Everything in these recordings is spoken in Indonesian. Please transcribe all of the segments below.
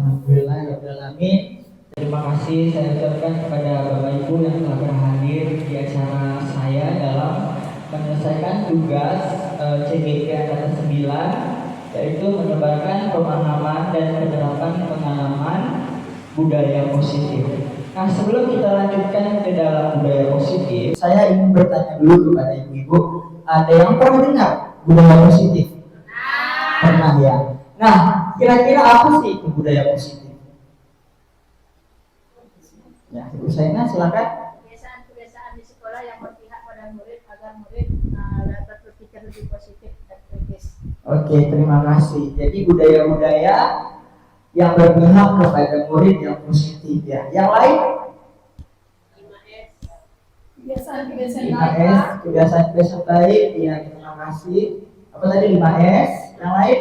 Alhamdulillahirrahmanirrahim. Terima kasih saya ucapkan kepada Bapak Ibu yang telah berhadir di acara saya dalam menyelesaikan tugas CGP angkatan 9, yaitu menyebarkan pemahaman dan penerapan pengalaman budaya positif. Nah, sebelum kita lanjutkan ke dalam budaya positif, saya ingin bertanya dulu kepada ibu-ibu, ada yang pernah dengar budaya positif? Pernah ya? Nah, kira-kira apa sih itu budaya positif? Ya, Ibu Saina silakan. Kebiasaan-kebiasaan di sekolah yang berpihak pada murid agar murid dapat berpikir lebih positif dan kritis. Oke, terima kasih. Jadi budaya-budaya yang berpihak kepada murid yang positif ya. Yang lain? 5S. Kebiasaan-kebiasaan baik. Ya, terima kasih. Apa tadi 5S? Yang lain?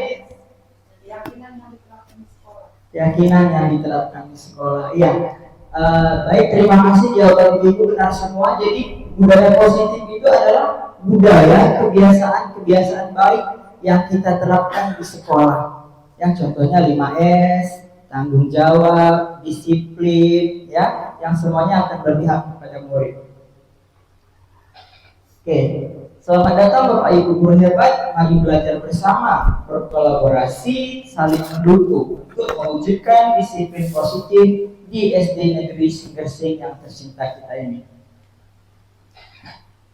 Keyakinan yang diterapkan di sekolah. Keyakinan yang diterapkan di sekolah. Iya. Baik, terima kasih jawaban Ibu benar semua. Jadi budaya positif itu adalah budaya kebiasaan-kebiasaan baik yang kita terapkan di sekolah. Yang contohnya 5S, tanggung jawab, disiplin, ya, yang semuanya akan berpihak kepada murid. Oke, selamat datang Bapak Ibu guru hebat. Mari belajar bersama, berkolaborasi, saling mendukung untuk mewujudkan disiplin positif di SD Negeri Singgersing yang tercinta kita ini.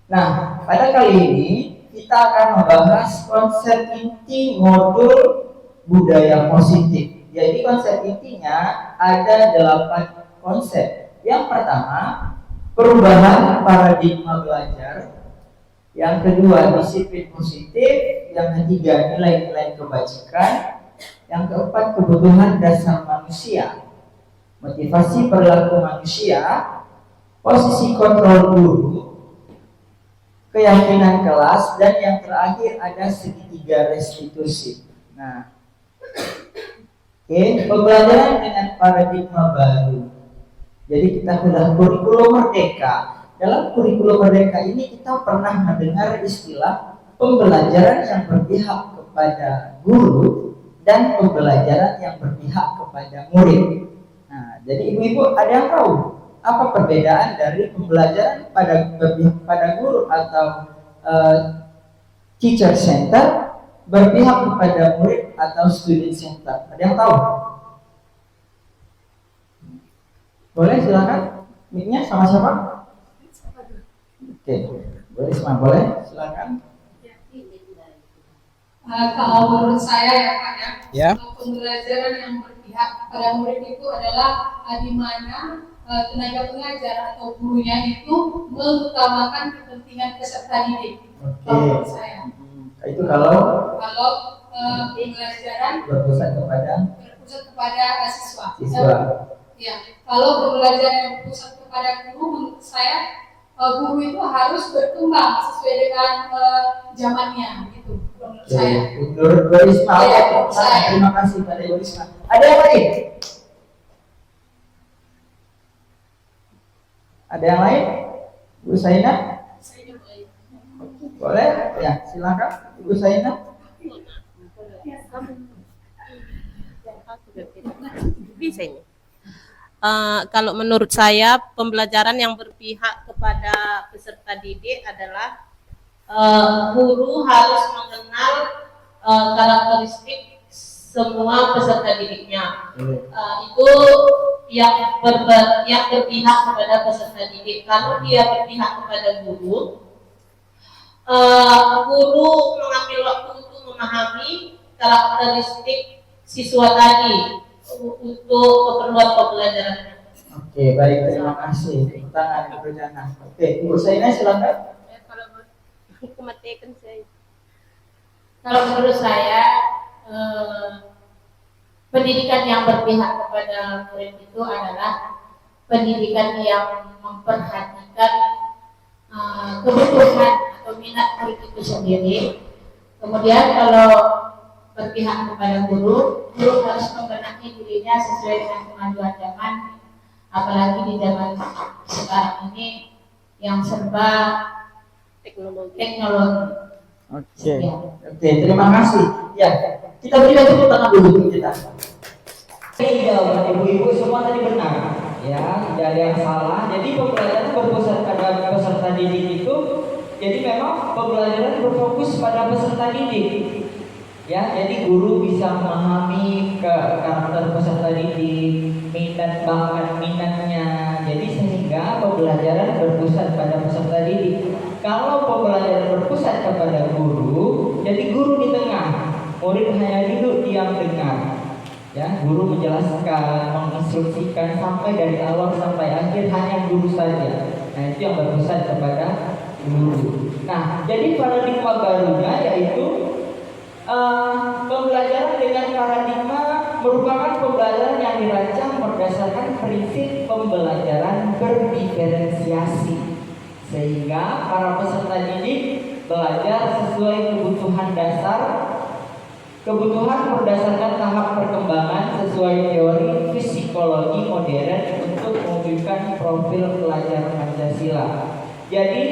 Nah, pada kali ini kita akan membahas konsep inti modul budaya positif. Jadi konsep intinya ada 8 konsep. Yang pertama, perubahan paradigma belajar. Yang kedua, disiplin positif. Yang ketiga, nilai-nilai kebajikan. Yang keempat, kebutuhan dasar manusia. Motivasi perilaku manusia, posisi kontrol guru, keyakinan kelas, dan yang terakhir ada segitiga restitusi. Nah, oke, pembelajaran dengan paradigma baru. Jadi kita sudah kurikulum merdeka. Dalam kurikulum merdeka ini kita pernah mendengar istilah pembelajaran yang berpihak kepada guru dan pembelajaran yang berpihak kepada murid. Nah, jadi ibu-ibu ada yang tahu apa perbedaan dari pembelajaran pada guru atau teacher center, berpihak kepada murid atau student center? Ada yang tahu? Boleh silakan. Mic-nya sama-sama. Oke, boleh semua, boleh silakan. Kalau menurut saya ya Pak Ya. Pembelajaran yang berpihak pada murid itu adalah di mana tenaga pengajar atau gurunya itu mengutamakan kepentingan peserta didik. Oke. Kalau menurut saya. Itu kalau pembelajaran berpusat kepada siswa. Ya, kalau pembelajaran yang berpusat kepada guru, menurut saya guru itu harus berkembang sesuai dengan zamannya, gitu. Menurut saya. Menurut Bu Risma, terima kasih pada Bu Risma. Ada yang lain? Ada yang lain? Bu Saina? Boleh? Ya, silakan Ibu Saina. Bisa ini. Kalau menurut saya pembelajaran yang berpihak kepada peserta didik adalah guru harus mengenal karakteristik semua peserta didiknya. Itu yang berpihak kepada peserta didik. Kalau dia berpihak kepada guru, guru mengambil waktu untuk memahami karakteristik siswa tadi untuk keperluan pembelajarannya. Oke, baik, terima kasih. Tepuk tangan Ibu Jana. Oke, Ibu Saina silakan. Kalau menurut saya pendidikan yang berpihak kepada murid itu adalah pendidikan yang memperhatikan kebutuhan atau minat murid itu sendiri. Kemudian kalau berpihak kepada guru harus membenahi dirinya sesuai dengan kemajuan zaman, apalagi di zaman sekarang ini yang serba teknologi. Oke, terima kasih. Ya, kita berikan tepuk tangan dulu kita. Tidak, ibu-ibu semua tadi benar, ya, tidak ada yang salah. Jadi pembelajaran berpusat pada peserta didik itu, jadi memang pembelajaran berfokus pada peserta didik. Ya, jadi guru bisa memahami karakter peserta didik, minat bakat minatnya. Jadi sehingga pembelajaran berpusat pada peserta didik. Kalau pembelajaran berpusat kepada guru, jadi guru di tengah, murid hanya duduk diam dengar. Ya, guru menjelaskan, menginstruksikan sampai dari awal sampai akhir hanya guru saja. Nah, itu yang berpusat kepada guru. Nah, jadi paradigma barunya yaitu pembelajaran dengan paradigma merupakan pembelajaran yang dirancang berdasarkan prinsip pembelajaran berdiferensiasi, sehingga para peserta didik belajar sesuai kebutuhan dasar, kebutuhan berdasarkan tahap perkembangan sesuai teori psikologi modern untuk mewujudkan profil pelajar Pancasila. Jadi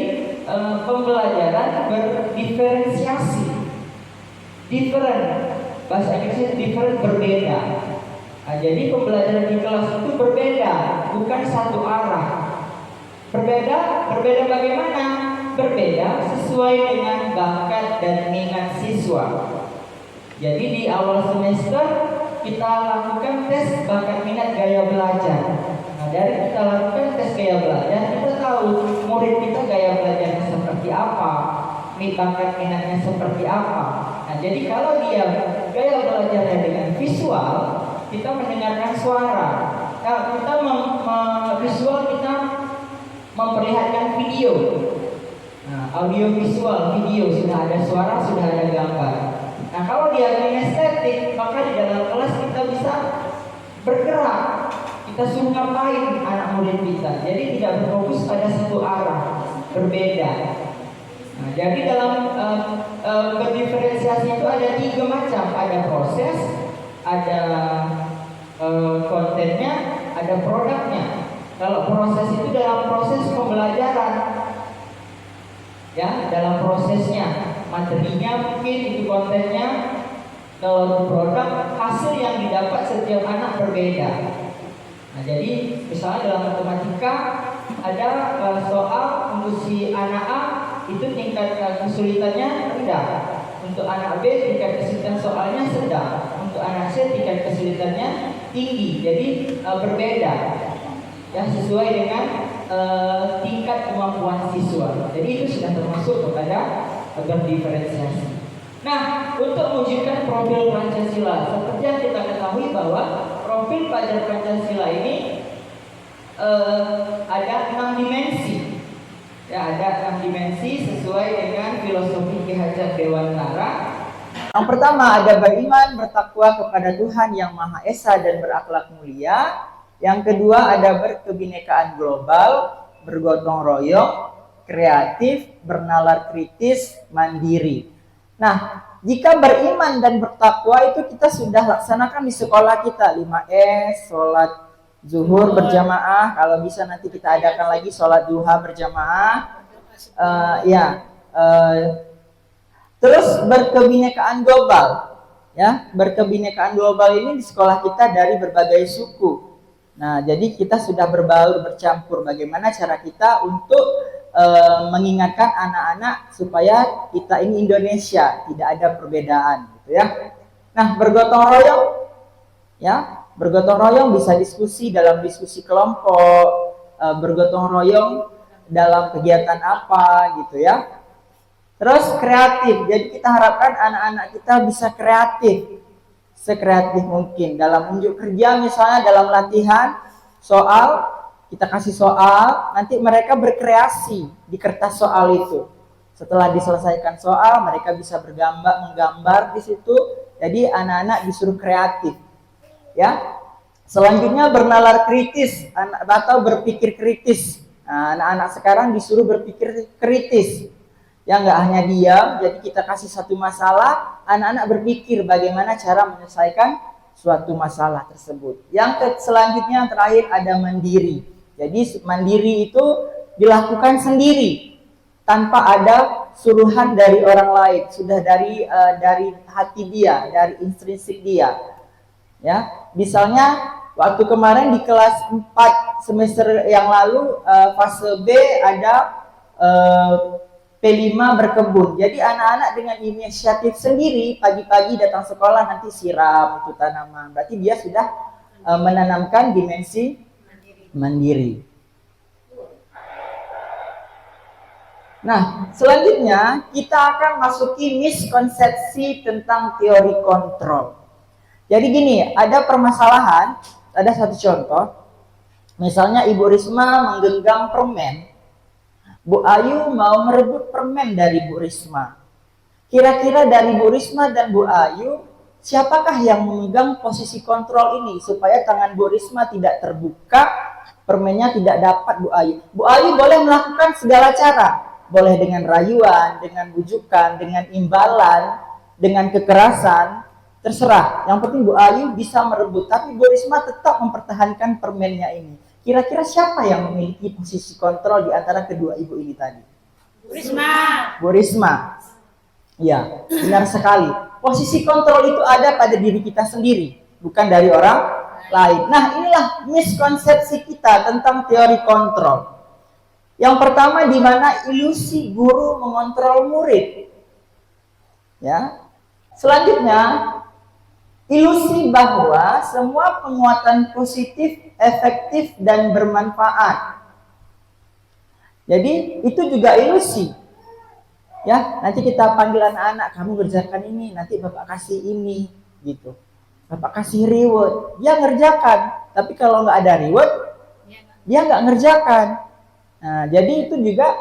pembelajaran berdiferensiasi. Different, bahasa Inggrisnya different, berbeda. Nah, jadi pembelajaran di kelas itu berbeda, bukan satu arah. Berbeda bagaimana? Berbeda sesuai dengan bakat dan minat siswa. Jadi di awal semester kita lakukan tes bakat minat gaya belajar. Nah, dari kita lakukan tes gaya belajar, kita tahu murid kita gaya belajarnya seperti apa, bakat minatnya seperti apa. Nah, jadi kalau dia gaya belajarnya dengan visual, kita mendengarkan suara. Nah, kita visual kita memperlihatkan video. Nah, audio visual, video sudah ada suara, sudah ada gambar. Nah, kalau dia kinestetik, maka di dalam kelas kita bisa bergerak. Kita suruh ngapain anak murid kita. Jadi tidak berfokus pada satu arah, berbeda. Nah, jadi dalam berdiferensiasi itu ada 3 macam, ada proses, ada kontennya, ada produknya. Kalau proses itu dalam proses pembelajaran, ya, dalam prosesnya, materinya mungkin itu kontennya. Kalau produk, hasil yang didapat setiap anak berbeda. Nah, jadi misalnya dalam matematika ada soal untuk si anak A itu tingkat kesulitannya rendah, untuk anak B tingkat kesulitan soalnya sedang, untuk anak C tingkat kesulitannya tinggi. Jadi berbeda, ya, sesuai dengan tingkat kemampuan siswa. Jadi itu sudah termasuk kepada berdiferensiasi. Nah, untuk mewujudkan profil Pancasila, seperti yang kita ketahui bahwa profil pelajar Pancasila ini ada 6 dimensi. Ya, ada 6 dimensi sesuai dengan filosofi Ki Hajar Dewantara. Yang pertama ada beriman, bertakwa kepada Tuhan yang Maha Esa dan berakhlak mulia. Yang kedua ada berkebinekaan global, bergotong royong, kreatif, bernalar kritis, mandiri. Nah, jika beriman dan bertakwa itu kita sudah laksanakan di sekolah kita, 5S, sholat zuhur berjamaah, kalau bisa nanti kita adakan lagi sholat duha berjamaah. Terus berkebinekaan global, ya, berkebinekaan global ini di sekolah kita dari berbagai suku. Nah, jadi kita sudah berbaur bercampur. Bagaimana cara kita untuk mengingatkan anak-anak supaya kita ini Indonesia, tidak ada perbedaan, gitu ya. Nah, bergotong royong, ya. Bergotong royong bisa diskusi dalam diskusi kelompok, bergotong royong dalam kegiatan apa gitu ya. Terus kreatif, jadi kita harapkan anak-anak kita bisa kreatif, sekreatif mungkin dalam unjuk kerja, misalnya dalam latihan soal, kita kasih soal, nanti mereka berkreasi di kertas soal itu. Setelah diselesaikan soal, mereka bisa menggambar di situ. Jadi anak-anak disuruh kreatif. Ya, selanjutnya bernalar kritis atau berpikir kritis. Nah, anak-anak sekarang disuruh berpikir kritis. Ya, nggak hanya diam. Jadi kita kasih satu masalah, anak-anak berpikir bagaimana cara menyelesaikan suatu masalah tersebut. Selanjutnya yang terakhir ada mandiri. Jadi mandiri itu dilakukan sendiri tanpa ada suruhan dari orang lain, sudah dari hati dia, dari intrinsik dia. Ya, misalnya waktu kemarin di kelas 4 semester yang lalu fase B ada P5 berkebun. Jadi anak-anak dengan inisiatif sendiri pagi-pagi datang sekolah nanti siram itu tanaman. Berarti dia sudah menanamkan dimensi mandiri. Nah, selanjutnya kita akan masuki miskonsepsi tentang teori kontrol. Jadi gini, ada permasalahan, ada satu contoh. Misalnya Ibu Risma menggenggam permen. Bu Ayu mau merebut permen dari Bu Risma. Kira-kira dari Bu Risma dan Bu Ayu, siapakah yang memegang posisi kontrol ini supaya tangan Bu Risma tidak terbuka, permennya tidak dapat Bu Ayu. Bu Ayu boleh melakukan segala cara. Boleh dengan rayuan, dengan bujukan, dengan imbalan, dengan kekerasan, terserah. Yang penting Bu Ayu bisa merebut, tapi Bu Risma tetap mempertahankan permennya ini. Kira-kira siapa yang memiliki posisi kontrol di antara kedua ibu ini tadi? Bu Risma. Bu Risma. Ya, benar sekali. Posisi kontrol itu ada pada diri kita sendiri, bukan dari orang lain. Nah, inilah miskonsepsi kita tentang teori kontrol. Yang pertama, di mana ilusi guru mengontrol murid. Ya. Selanjutnya, ilusi bahwa semua penguatan positif, efektif, dan bermanfaat. Jadi, itu juga ilusi. Ya, nanti kita panggil anak-anak, kamu kerjakan ini, nanti Bapak kasih ini, gitu. Bapak kasih reward, dia ngerjakan. Tapi kalau nggak ada reward, dia nggak ngerjakan. Nah, jadi itu juga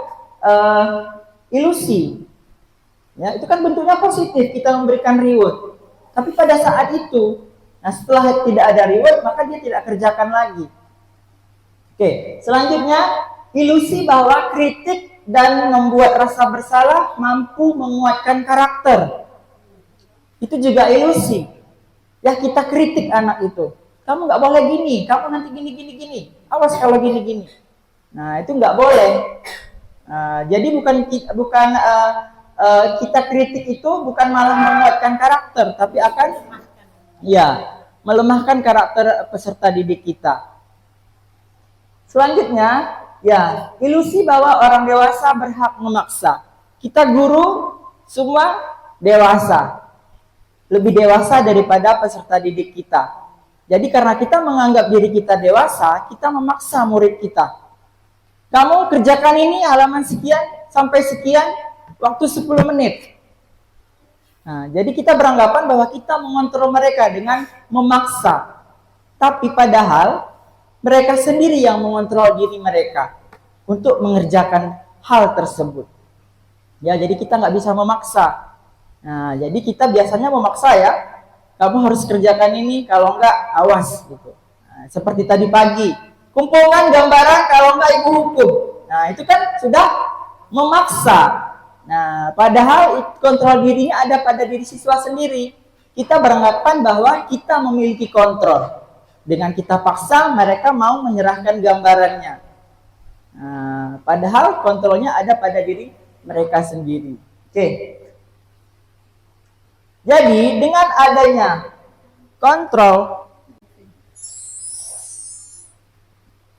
ilusi. Ya, itu kan bentuknya positif, kita memberikan reward. Tapi pada saat itu, nah setelah tidak ada reward, maka dia tidak kerjakan lagi. Oke, selanjutnya ilusi bahwa kritik dan membuat rasa bersalah mampu menguatkan karakter. Itu juga ilusi. Ya, kita kritik anak itu. Kamu nggak boleh gini, kamu nanti gini. Awas kalau gini. Nah, itu nggak boleh. Jadi kita kritik itu bukan malah menguatkan karakter, tapi akan melemahkan karakter peserta didik kita. Selanjutnya, ilusi bahwa orang dewasa berhak memaksa. Kita guru semua dewasa, lebih dewasa daripada peserta didik kita. Jadi karena kita menganggap diri kita dewasa, kita memaksa murid kita. Kamu kerjakan ini halaman sekian sampai sekian, waktu 10 menit. Nah, jadi kita beranggapan bahwa kita mengontrol mereka dengan memaksa. Tapi padahal mereka sendiri yang mengontrol diri mereka untuk mengerjakan hal tersebut. Ya, jadi kita nggak bisa memaksa. Nah, jadi kita biasanya memaksa ya. Kamu harus kerjakan ini, kalau enggak awas gitu. Nah, seperti tadi pagi. Kumpulkan gambaran, kalau enggak ibu hukum. Nah, itu kan sudah memaksa. Nah, padahal kontrol dirinya ada pada diri siswa sendiri. Kita beranggapan bahwa kita memiliki kontrol. Dengan kita paksa, mereka mau menyerahkan gambarannya. Nah, padahal kontrolnya ada pada diri mereka sendiri. Oke. Jadi, dengan adanya kontrol,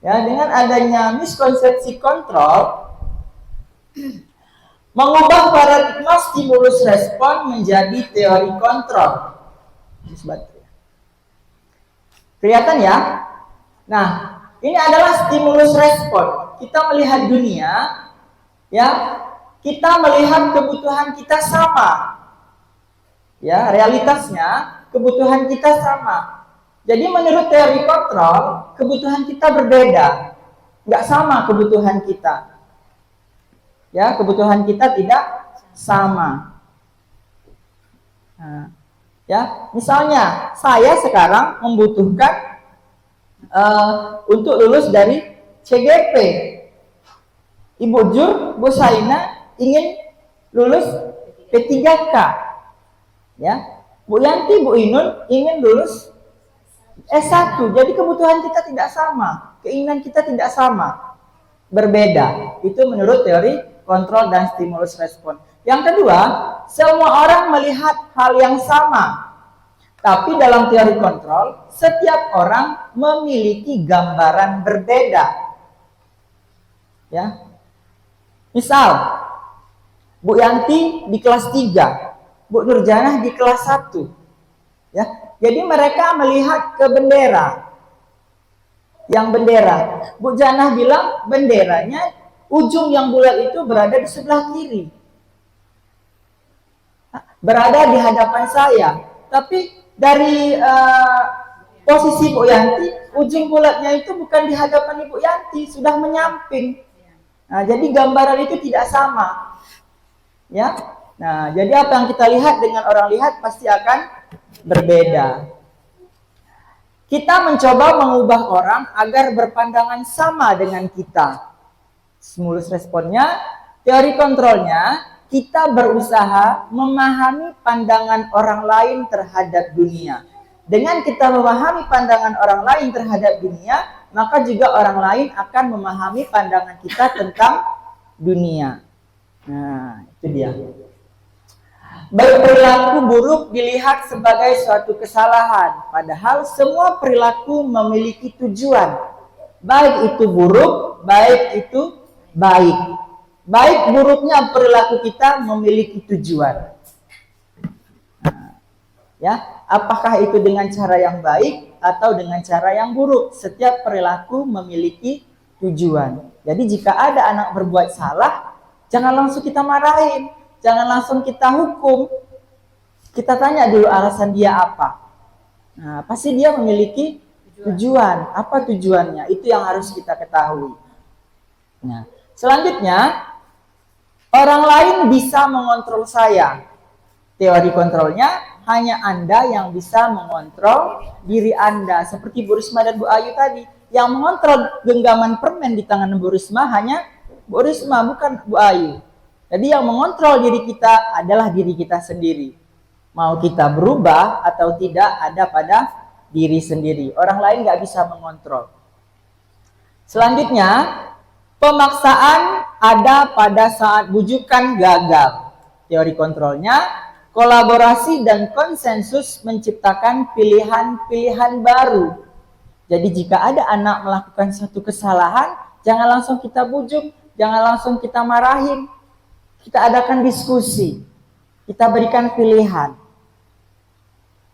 dengan adanya miskonsepsi kontrol, mengubah paradigma stimulus respon menjadi teori kontrol. Kelihatan ya? Nah, ini adalah stimulus respon. Kita melihat dunia, kita melihat kebutuhan kita sama. Ya, realitasnya kebutuhan kita sama. Jadi menurut teori kontrol, kebutuhan kita berbeda. Nggak sama kebutuhan kita. Ya, kebutuhan kita tidak sama. Nah, misalnya saya sekarang membutuhkan untuk lulus dari CGP. Ibu Jur, Bu Saina ingin lulus P3K. Ya, Bu Yanti, Bu Inun ingin lulus S1. Jadi kebutuhan kita tidak sama, keinginan kita tidak sama, berbeda. Itu menurut teori kontrol dan stimulus respon. Yang kedua, semua orang melihat hal yang sama, Tapi dalam teori kontrol, setiap orang memiliki gambaran berbeda. Ya. Misal, Bu Yanti di kelas 3, Bu Nurjanah di kelas 1. Ya. Jadi mereka melihat ke bendera. Yang bendera. Bu Janah bilang benderanya ujung yang bulat itu berada di sebelah kiri. Berada di hadapan saya. Tapi dari posisi Bu Yanti, ujung bulatnya itu bukan di hadapan Ibu Yanti, sudah menyamping. Nah, jadi gambaran itu tidak sama. Ya. Nah, jadi apa yang kita lihat dengan orang lihat pasti akan berbeda. Kita mencoba mengubah orang agar berpandangan sama dengan kita. Stimulus responnya, teori kontrolnya, kita berusaha memahami pandangan orang lain terhadap dunia. Dengan kita memahami pandangan orang lain terhadap dunia, maka juga orang lain akan memahami pandangan kita tentang dunia. Nah, itu dia. Berperilaku buruk dilihat sebagai suatu kesalahan, padahal semua perilaku memiliki tujuan. Baik itu buruk, baik itu baik. Baik buruknya perilaku kita memiliki tujuan. Nah, ya, apakah itu dengan cara yang baik atau dengan cara yang buruk? Setiap perilaku memiliki tujuan. Jadi jika ada anak berbuat salah, jangan langsung kita marahin, jangan langsung kita hukum. Kita tanya dulu alasan dia apa. Nah, pasti dia memiliki tujuan. Apa tujuannya? Itu yang harus kita ketahui. Nah, selanjutnya, orang lain bisa mengontrol saya. Teori kontrolnya, hanya Anda yang bisa mengontrol diri Anda. Seperti Bu Risma dan Bu Ayu tadi. Yang mengontrol genggaman permen di tangan Bu Risma hanya Bu Risma, bukan Bu Ayu. Jadi yang mengontrol diri kita adalah diri kita sendiri. Mau kita berubah atau tidak ada pada diri sendiri. Orang lain nggak bisa mengontrol. Selanjutnya, pemaksaan ada pada saat bujukan gagal. Teori kontrolnya, kolaborasi dan konsensus menciptakan pilihan-pilihan baru. Jadi jika ada anak melakukan satu kesalahan, jangan langsung kita bujuk, jangan langsung kita marahin. Kita adakan diskusi. Kita berikan pilihan.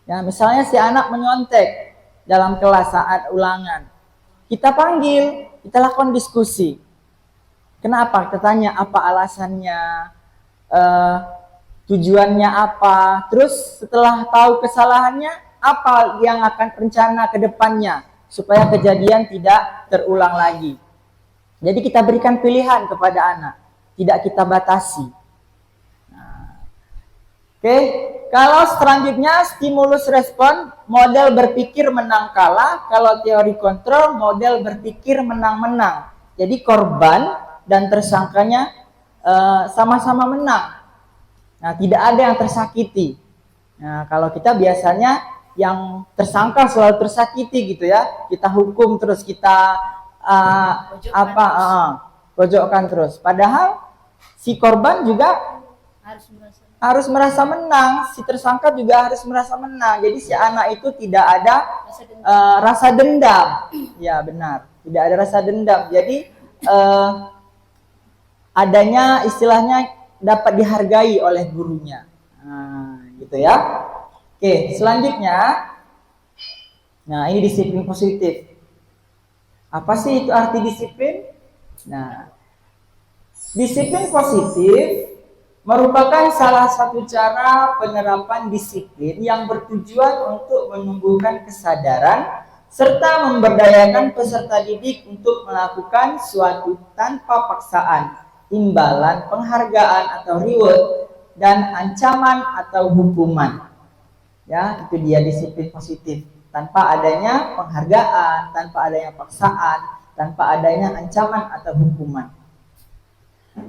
Ya, misalnya si anak menyontek dalam kelas saat ulangan. Kita panggil, kita lakukan diskusi. Kenapa? Kita tanya apa alasannya, tujuannya apa. Terus setelah tahu kesalahannya, apa yang akan rencana ke depannya supaya kejadian tidak terulang lagi. Jadi kita berikan pilihan kepada anak, tidak kita batasi. Nah, oke, kalau selanjutnya stimulus respon, model berpikir menang kalah. Kalau teori kontrol, model berpikir menang-menang. Jadi korban dan tersangkanya sama-sama menang. Nah, tidak ada yang tersakiti. Nah, kalau kita biasanya yang tersangka selalu tersakiti gitu ya. Kita hukum terus, kita pojokkan terus. Padahal si korban juga harus merasa menang, si tersangka juga harus merasa menang. Jadi si anak itu tidak ada rasa dendam. Ya benar, tidak ada rasa dendam. Jadi adanya istilahnya dapat dihargai oleh gurunya. Nah, gitu ya. Oke, selanjutnya, nah ini disiplin positif. Apa sih itu arti disiplin? Nah, disiplin positif merupakan salah satu cara penerapan disiplin yang bertujuan untuk menumbuhkan kesadaran serta memberdayakan peserta didik untuk melakukan suatu tanpa paksaan, imbalan, penghargaan atau reward, dan ancaman atau hukuman. Ya, itu dia disiplin positif. Tanpa adanya penghargaan, tanpa adanya paksaan, tanpa adanya ancaman atau hukuman.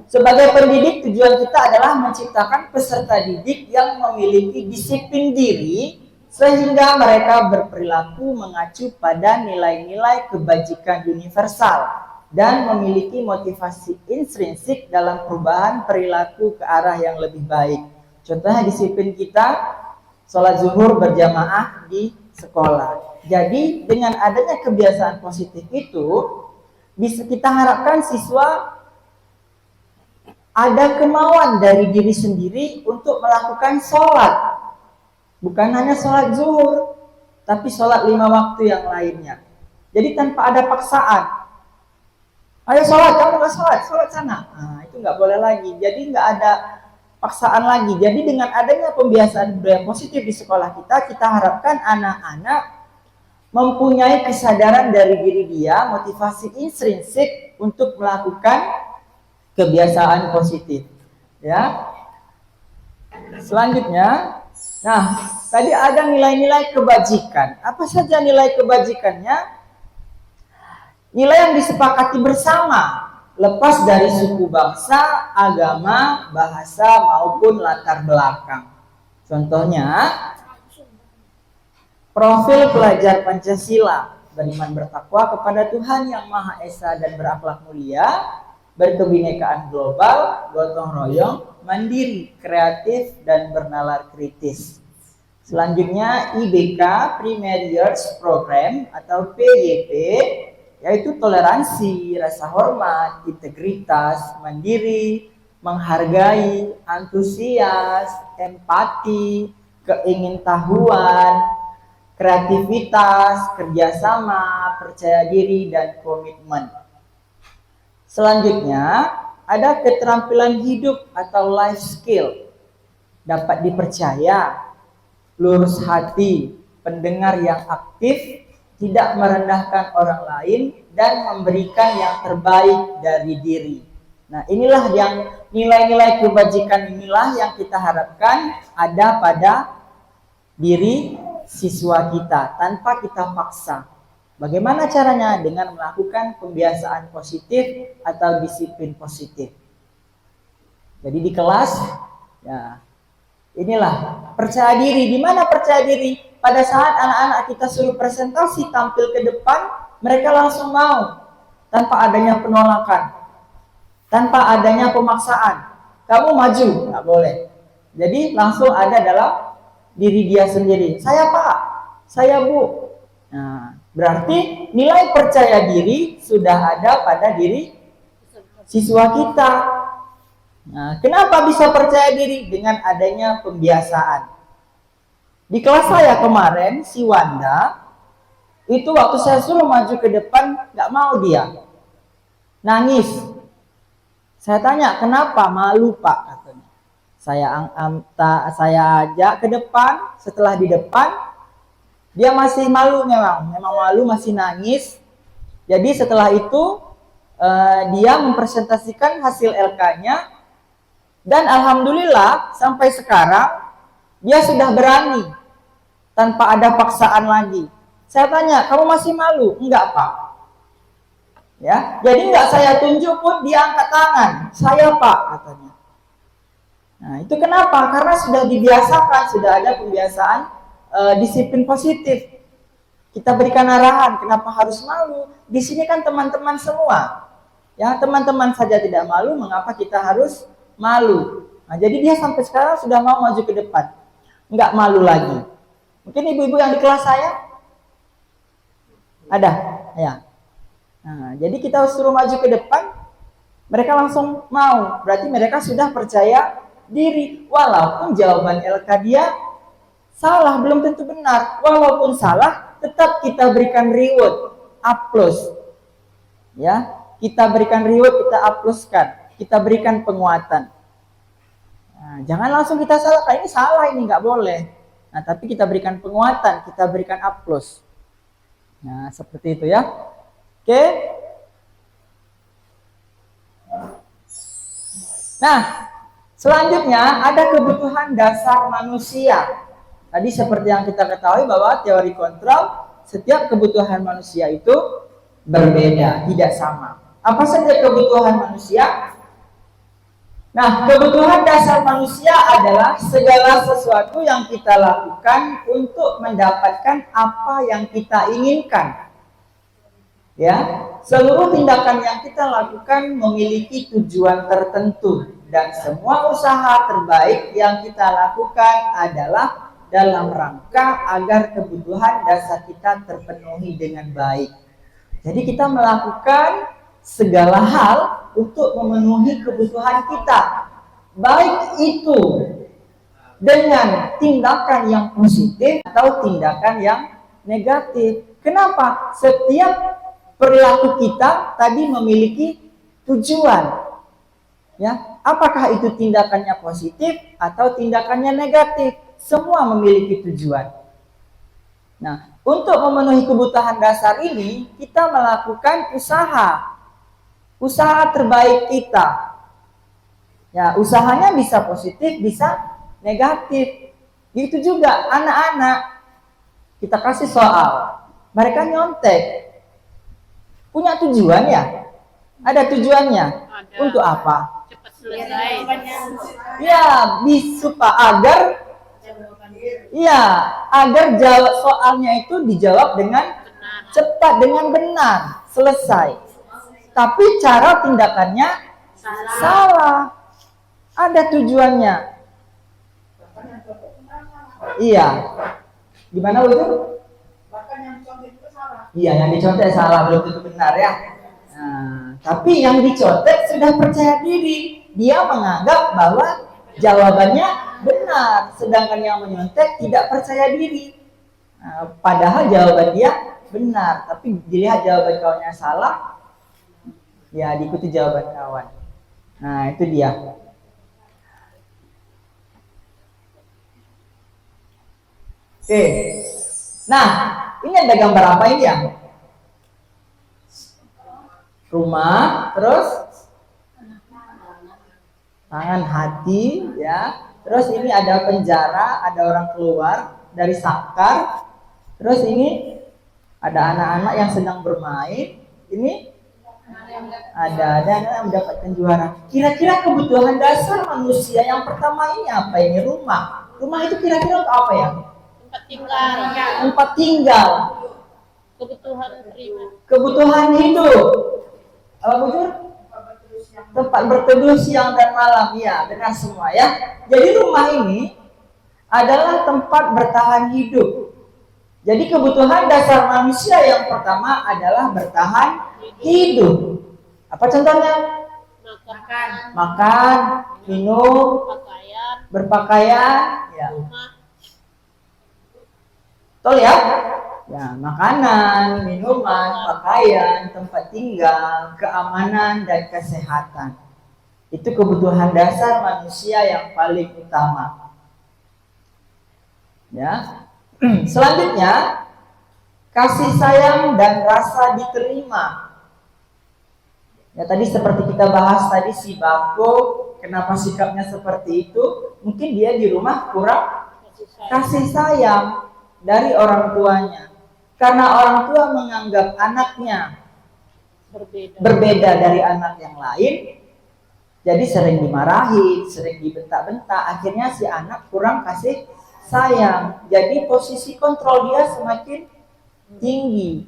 Sebagai pendidik, tujuan kita adalah menciptakan peserta didik yang memiliki disiplin diri sehingga mereka berperilaku mengacu pada nilai-nilai kebajikan universal dan memiliki motivasi intrinsik dalam perubahan perilaku ke arah yang lebih baik. Contohnya disiplin kita sholat zuhur berjamaah di sekolah. Jadi dengan adanya kebiasaan positif itu, bisa kita harapkan siswa ada kemauan dari diri sendiri untuk melakukan sholat. Bukan hanya sholat zuhur, tapi sholat 5 waktu yang lainnya. Jadi tanpa ada paksaan. Ayo sholat, kamu nggak sholat, sholat sana. Nah, itu nggak boleh lagi. Jadi nggak ada paksaan lagi. Jadi dengan adanya pembiasaan budaya positif di sekolah kita harapkan anak-anak mempunyai kesadaran dari diri dia, motivasi intrinsik untuk melakukan kebiasaan positif. Ya. Selanjutnya, nah, tadi ada nilai-nilai kebajikan. Apa saja nilai kebajikannya? Nilai yang disepakati bersama, lepas dari suku bangsa, agama, bahasa, maupun latar belakang. Contohnya, profil pelajar Pancasila, beriman bertakwa kepada Tuhan Yang Maha Esa dan berakhlak mulia, berkebinekaan global, gotong royong, mandiri, kreatif, dan bernalar kritis. Selanjutnya, IBK, Primary Years Program atau PYP, yaitu toleransi, rasa hormat, integritas, mandiri, menghargai, antusias, empati, keingintahuan, kreativitas, kerjasama, percaya diri, dan komitmen. Selanjutnya, ada keterampilan hidup atau life skill. Dapat dipercaya, lurus hati, pendengar yang aktif, tidak merendahkan orang lain, dan memberikan yang terbaik dari diri. Nah, inilah yang nilai-nilai kebajikan inilah yang kita harapkan ada pada diri siswa kita tanpa kita paksa. Bagaimana caranya? Dengan melakukan pembiasaan positif atau disiplin positif. Jadi di kelas, ya inilah percaya diri. Di mana percaya diri? Pada saat anak-anak kita suruh presentasi tampil ke depan, mereka langsung mau tanpa adanya penolakan, tanpa adanya pemaksaan. Kamu maju, nggak boleh. Jadi langsung ada dalam diri dia sendiri. Saya Pak, saya Bu. Nah, berarti nilai percaya diri sudah ada pada diri siswa kita. Nah, kenapa bisa percaya diri? Dengan adanya pembiasaan. Di kelas saya kemarin, si Wanda, itu waktu saya suruh maju ke depan, nggak mau dia. Nangis. Saya tanya, kenapa? Malu Pak, katanya. Saya ajak ke depan, setelah di depan, dia masih malu memang malu, masih nangis. Jadi setelah itu, dia mempresentasikan hasil LK-nya, dan alhamdulillah sampai sekarang, dia sudah berani. Tanpa ada paksaan lagi. Saya tanya, kamu masih malu? Enggak Pak. Ya, jadi enggak saya tunjuk pun dia angkat tangan. Saya Pak, katanya. Nah, itu kenapa? Karena sudah dibiasakan, sudah ada pembiasaan disiplin positif. Kita berikan arahan, kenapa harus malu? Di sini kan teman-teman semua. Ya, teman-teman saja tidak malu, mengapa kita harus malu? Nah, jadi dia sampai sekarang sudah mau maju ke depan. Enggak malu lagi. Mungkin ibu-ibu yang di kelas saya ada, ya. Nah, jadi kita suruh maju ke depan, mereka langsung mau. Berarti mereka sudah percaya diri. Walaupun jawaban LK dia salah, belum tentu benar. Walaupun salah, tetap kita berikan reward, applause. Ya, kita berikan reward, kita applause-kan, kita berikan penguatan. Nah, jangan langsung kita salahkan, ini salah, ini nggak boleh. Nah, tapi kita berikan penguatan, kita berikan applause. Nah, seperti itu ya. Oke. Nah, selanjutnya ada kebutuhan dasar manusia. Tadi seperti yang kita ketahui bahwa teori kontrol, setiap kebutuhan manusia itu berbeda, tidak sama. Apa saja kebutuhan manusia? Nah, kebutuhan dasar manusia adalah segala sesuatu yang kita lakukan untuk mendapatkan apa yang kita inginkan. Ya, seluruh tindakan yang kita lakukan memiliki tujuan tertentu dan semua usaha terbaik yang kita lakukan adalah dalam rangka agar kebutuhan dasar kita terpenuhi dengan baik. Jadi kita melakukan segala hal untuk memenuhi kebutuhan kita. Baik itu dengan tindakan yang positif atau tindakan yang negatif. Kenapa? Setiap perilaku kita tadi memiliki tujuan. Ya, apakah itu tindakannya positif atau tindakannya negatif? Semua memiliki tujuan. Nah, untuk memenuhi kebutuhan dasar ini, kita melakukan usaha terbaik kita. Ya, usahanya bisa positif, bisa negatif. Gitu juga anak-anak. Kita kasih soal, mereka nyontek. Punya tujuan ya? Ada tujuannya. Ada. Untuk apa? Cepat selesai. Ya, agar jawab soalnya itu dijawab dengan cepat, dengan benar, selesai. Tapi cara tindakannya salah. Ada tujuannya. Iya. Gimana itu? Iya, yang dicontek salah, belum tentu benar ya. Nah, tapi yang dicontek sudah percaya diri. Dia menganggap bahwa jawabannya benar, sedangkan yang menyontek tidak percaya diri. Nah, padahal jawaban dia benar, tapi dilihat jawaban kawannya salah, ya diikuti jawaban kawan. Nah, itu dia. Oke. Nah, ini ada gambar apa ini ya? Rumah, terus tangan, hati, ya. Terus ini ada penjara, ada orang keluar dari sangkar. Terus ini ada anak-anak yang sedang bermain. Ini ada anak yang mendapatkan juara. Kira-kira kebutuhan dasar manusia yang pertama ini apa ini? Rumah. Rumah itu kira-kira untuk apa ya? Tempat tinggal. Tempat tinggal. Kebutuhan primer. Kebutuhan hidup. Apa bujur? Tempat berteduh siang dan malam. Ya, benar semua ya. Jadi rumah ini adalah tempat bertahan hidup. Jadi kebutuhan dasar manusia yang pertama adalah bertahan hidup. Apa contohnya? Makan, minum, berpakaian, ya. Betul ya? Ya, makanan, minuman, pakaian, tempat tinggal, keamanan dan kesehatan. Itu kebutuhan dasar manusia yang paling utama. Ya. Selanjutnya, kasih sayang dan rasa diterima. Ya, tadi seperti kita bahas tadi si Bako, kenapa sikapnya seperti itu? Mungkin dia di rumah kurang kasih sayang dari orang tuanya. Karena orang tua menganggap anaknya berbeda dari anak yang lain, jadi sering dimarahin, sering dibentak-bentak, akhirnya si anak kurang kasih sayang. Jadi posisi kontrol dia semakin tinggi.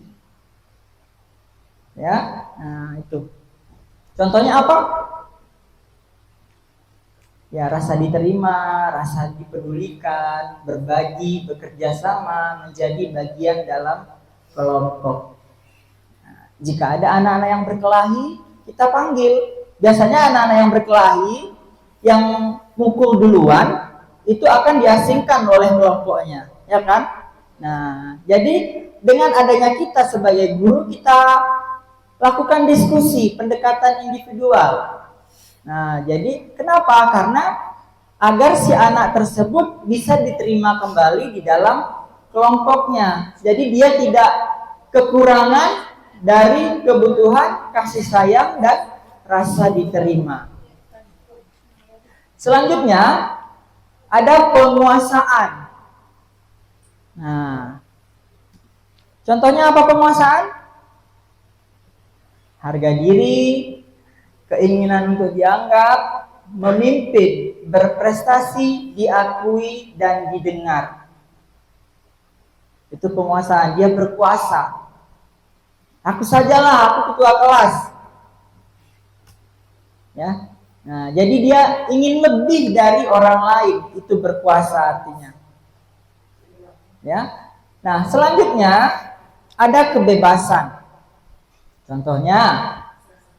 Ya, nah itu. Contohnya apa? Ya, rasa diterima, rasa dipedulikan, berbagi, bekerja sama, menjadi bagian dalam kelompok. Nah, jika ada anak-anak yang berkelahi, kita panggil. Biasanya anak-anak yang berkelahi, yang mukul duluan, itu akan diasingkan oleh kelompoknya, ya kan? Nah, jadi dengan adanya kita sebagai guru, kita lakukan diskusi, pendekatan individual. Nah, jadi kenapa? Karena agar si anak tersebut bisa diterima kembali di dalam kelompoknya. Jadi dia tidak kekurangan dari kebutuhan kasih sayang dan rasa diterima. Selanjutnya ada penguasaan. Nah, contohnya apa penguasaan? Harga diri, keinginan untuk dianggap, memimpin, berprestasi, diakui, dan didengar. Itu penguasaan, dia berkuasa. Aku sajalah, aku ketua kelas. Ya. Nah, jadi dia ingin lebih dari orang lain, itu berkuasa artinya. Ya. Nah, selanjutnya ada kebebasan. Contohnya,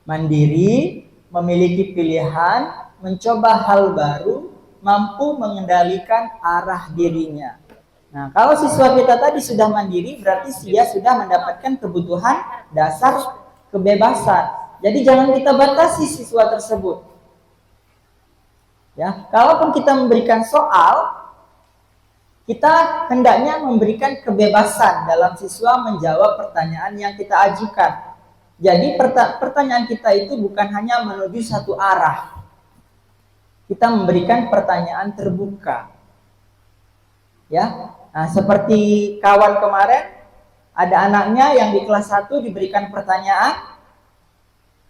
mandiri, memiliki pilihan, mencoba hal baru, mampu mengendalikan arah dirinya. Nah, kalau siswa kita tadi sudah mandiri, berarti dia sudah mendapatkan kebutuhan dasar kebebasan. Jadi jangan kita batasi siswa tersebut. Ya, kalaupun kita memberikan soal, kita hendaknya memberikan kebebasan dalam siswa menjawab pertanyaan yang kita ajukan. Jadi pertanyaan kita itu bukan hanya menuju satu arah. Kita memberikan pertanyaan terbuka. Ya, nah, seperti kawan kemarin, ada anaknya yang di kelas 1 diberikan pertanyaan,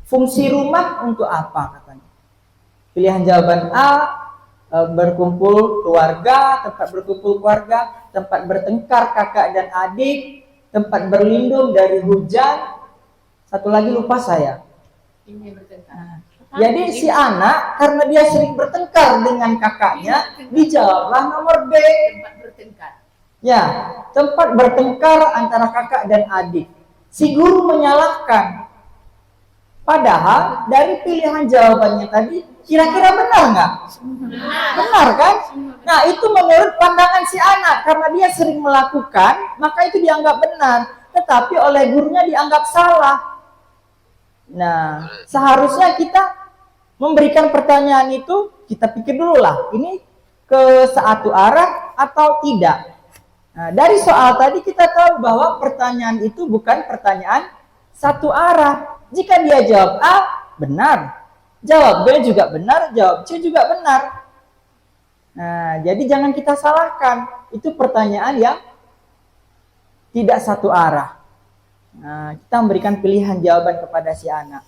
fungsi rumah untuk apa katanya. Pilihan jawaban A, berkumpul keluarga, tempat berkumpul keluarga, tempat bertengkar kakak dan adik, tempat berlindung dari hujan. Satu lagi lupa saya. Ini bertengkar. Nah, jadi si anak karena dia sering bertengkar dengan kakaknya, dijawablah nomor B. Tempat bertengkar. Ya, tempat bertengkar antara kakak dan adik. Si guru menyalahkan. Padahal dari pilihan jawabannya tadi, kira-kira benar nggak? Benar kan? Nah, itu menurut pandangan si anak. Karena dia sering melakukan, maka itu dianggap benar. Tetapi oleh gurunya dianggap salah. Nah, seharusnya kita memberikan pertanyaan itu, kita pikir dulu lah, ini ke satu arah atau tidak. Nah, dari soal tadi kita tahu bahwa pertanyaan itu bukan pertanyaan satu arah. Jika dia jawab A, benar. Jawab B juga benar, jawab C juga benar. Nah, jadi jangan kita salahkan. Itu pertanyaan yang tidak satu arah. Nah, kita memberikan pilihan jawaban kepada si anak.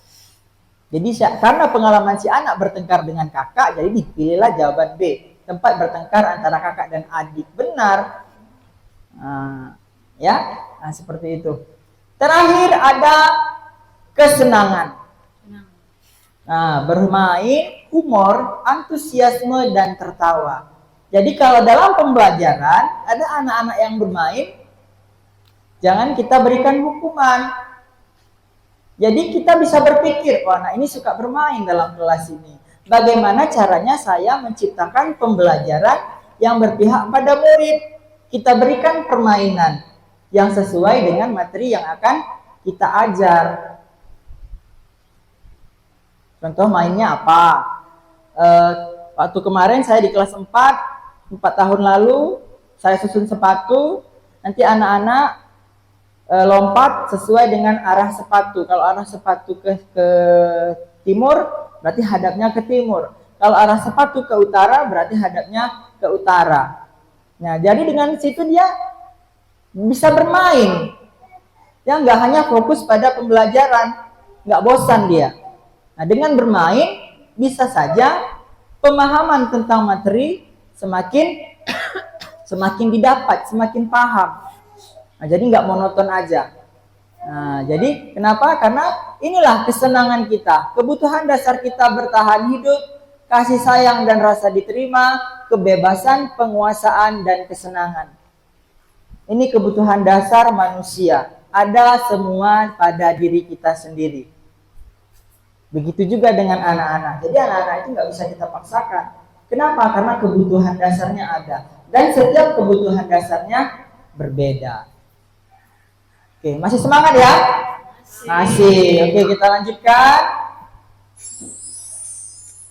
Jadi karena pengalaman si anak bertengkar dengan kakak, jadi dipilihlah jawaban B. Tempat bertengkar antara kakak dan adik. Benar. Ya, nah, seperti itu. Terakhir ada kesenangan. Nah, bermain, humor, antusiasme, dan tertawa. Jadi kalau dalam pembelajaran ada anak-anak yang bermain, jangan kita berikan hukuman. Jadi kita bisa berpikir, oh anak ini suka bermain dalam kelas ini. Bagaimana caranya saya menciptakan pembelajaran yang berpihak pada murid? Kita berikan permainan yang sesuai dengan materi yang akan kita ajar. Contoh mainnya apa? Waktu kemarin saya di kelas 4 tahun lalu, saya susun sepatu, nanti anak-anak lompat sesuai dengan arah sepatu. Kalau arah sepatu ke timur, berarti hadapnya ke timur. Kalau arah sepatu ke utara, berarti hadapnya ke utara. Nah, jadi dengan situ dia bisa bermain. Ya, nggak hanya fokus pada pembelajaran, nggak bosan dia. Nah, dengan bermain bisa saja pemahaman tentang materi semakin didapat, semakin paham. Nah, jadi nggak monoton aja. Nah, jadi kenapa? Karena inilah kesenangan kita, kebutuhan dasar kita bertahan hidup, kasih sayang dan rasa diterima, kebebasan, penguasaan, dan kesenangan. Ini kebutuhan dasar manusia, ada semua pada diri kita sendiri. Begitu juga dengan anak-anak. Jadi anak-anak itu nggak bisa kita paksakan. Kenapa? Karena kebutuhan dasarnya ada. Dan setiap kebutuhan dasarnya berbeda. Oke, masih semangat ya? Masih. Oke, kita lanjutkan.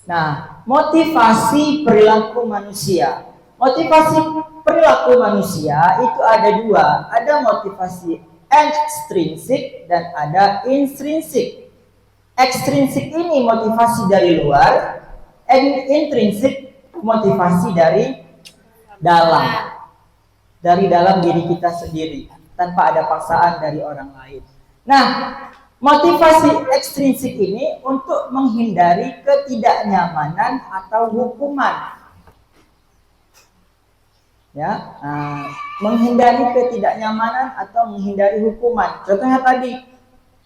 Nah, motivasi perilaku manusia. Motivasi perilaku manusia itu ada dua. Ada motivasi ekstrinsik dan ada intrinsik. Ekstrinsik ini motivasi dari luar, intrinsik motivasi dari dalam. Dari dalam diri kita sendiri, tanpa ada paksaan dari orang lain. Nah, motivasi ekstrinsik ini untuk menghindari ketidaknyamanan atau hukuman. Ya, menghindari ketidaknyamanan atau menghindari hukuman. Contohnya tadi,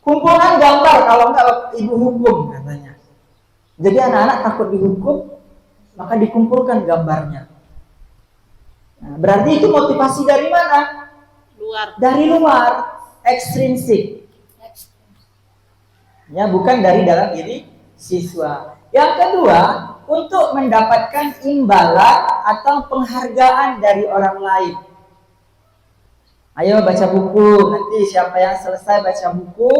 kumpulan gambar, kalau enggak ibu hukum katanya. Jadi anak-anak takut dihukum, maka dikumpulkan gambarnya. Nah, berarti itu motivasi dari mana? Luar. Dari luar, ekstrinsik. Ya, bukan dari dalam diri siswa. Yang kedua, untuk mendapatkan imbalan atau penghargaan dari orang lain. Ayo baca buku, nanti siapa yang selesai baca buku,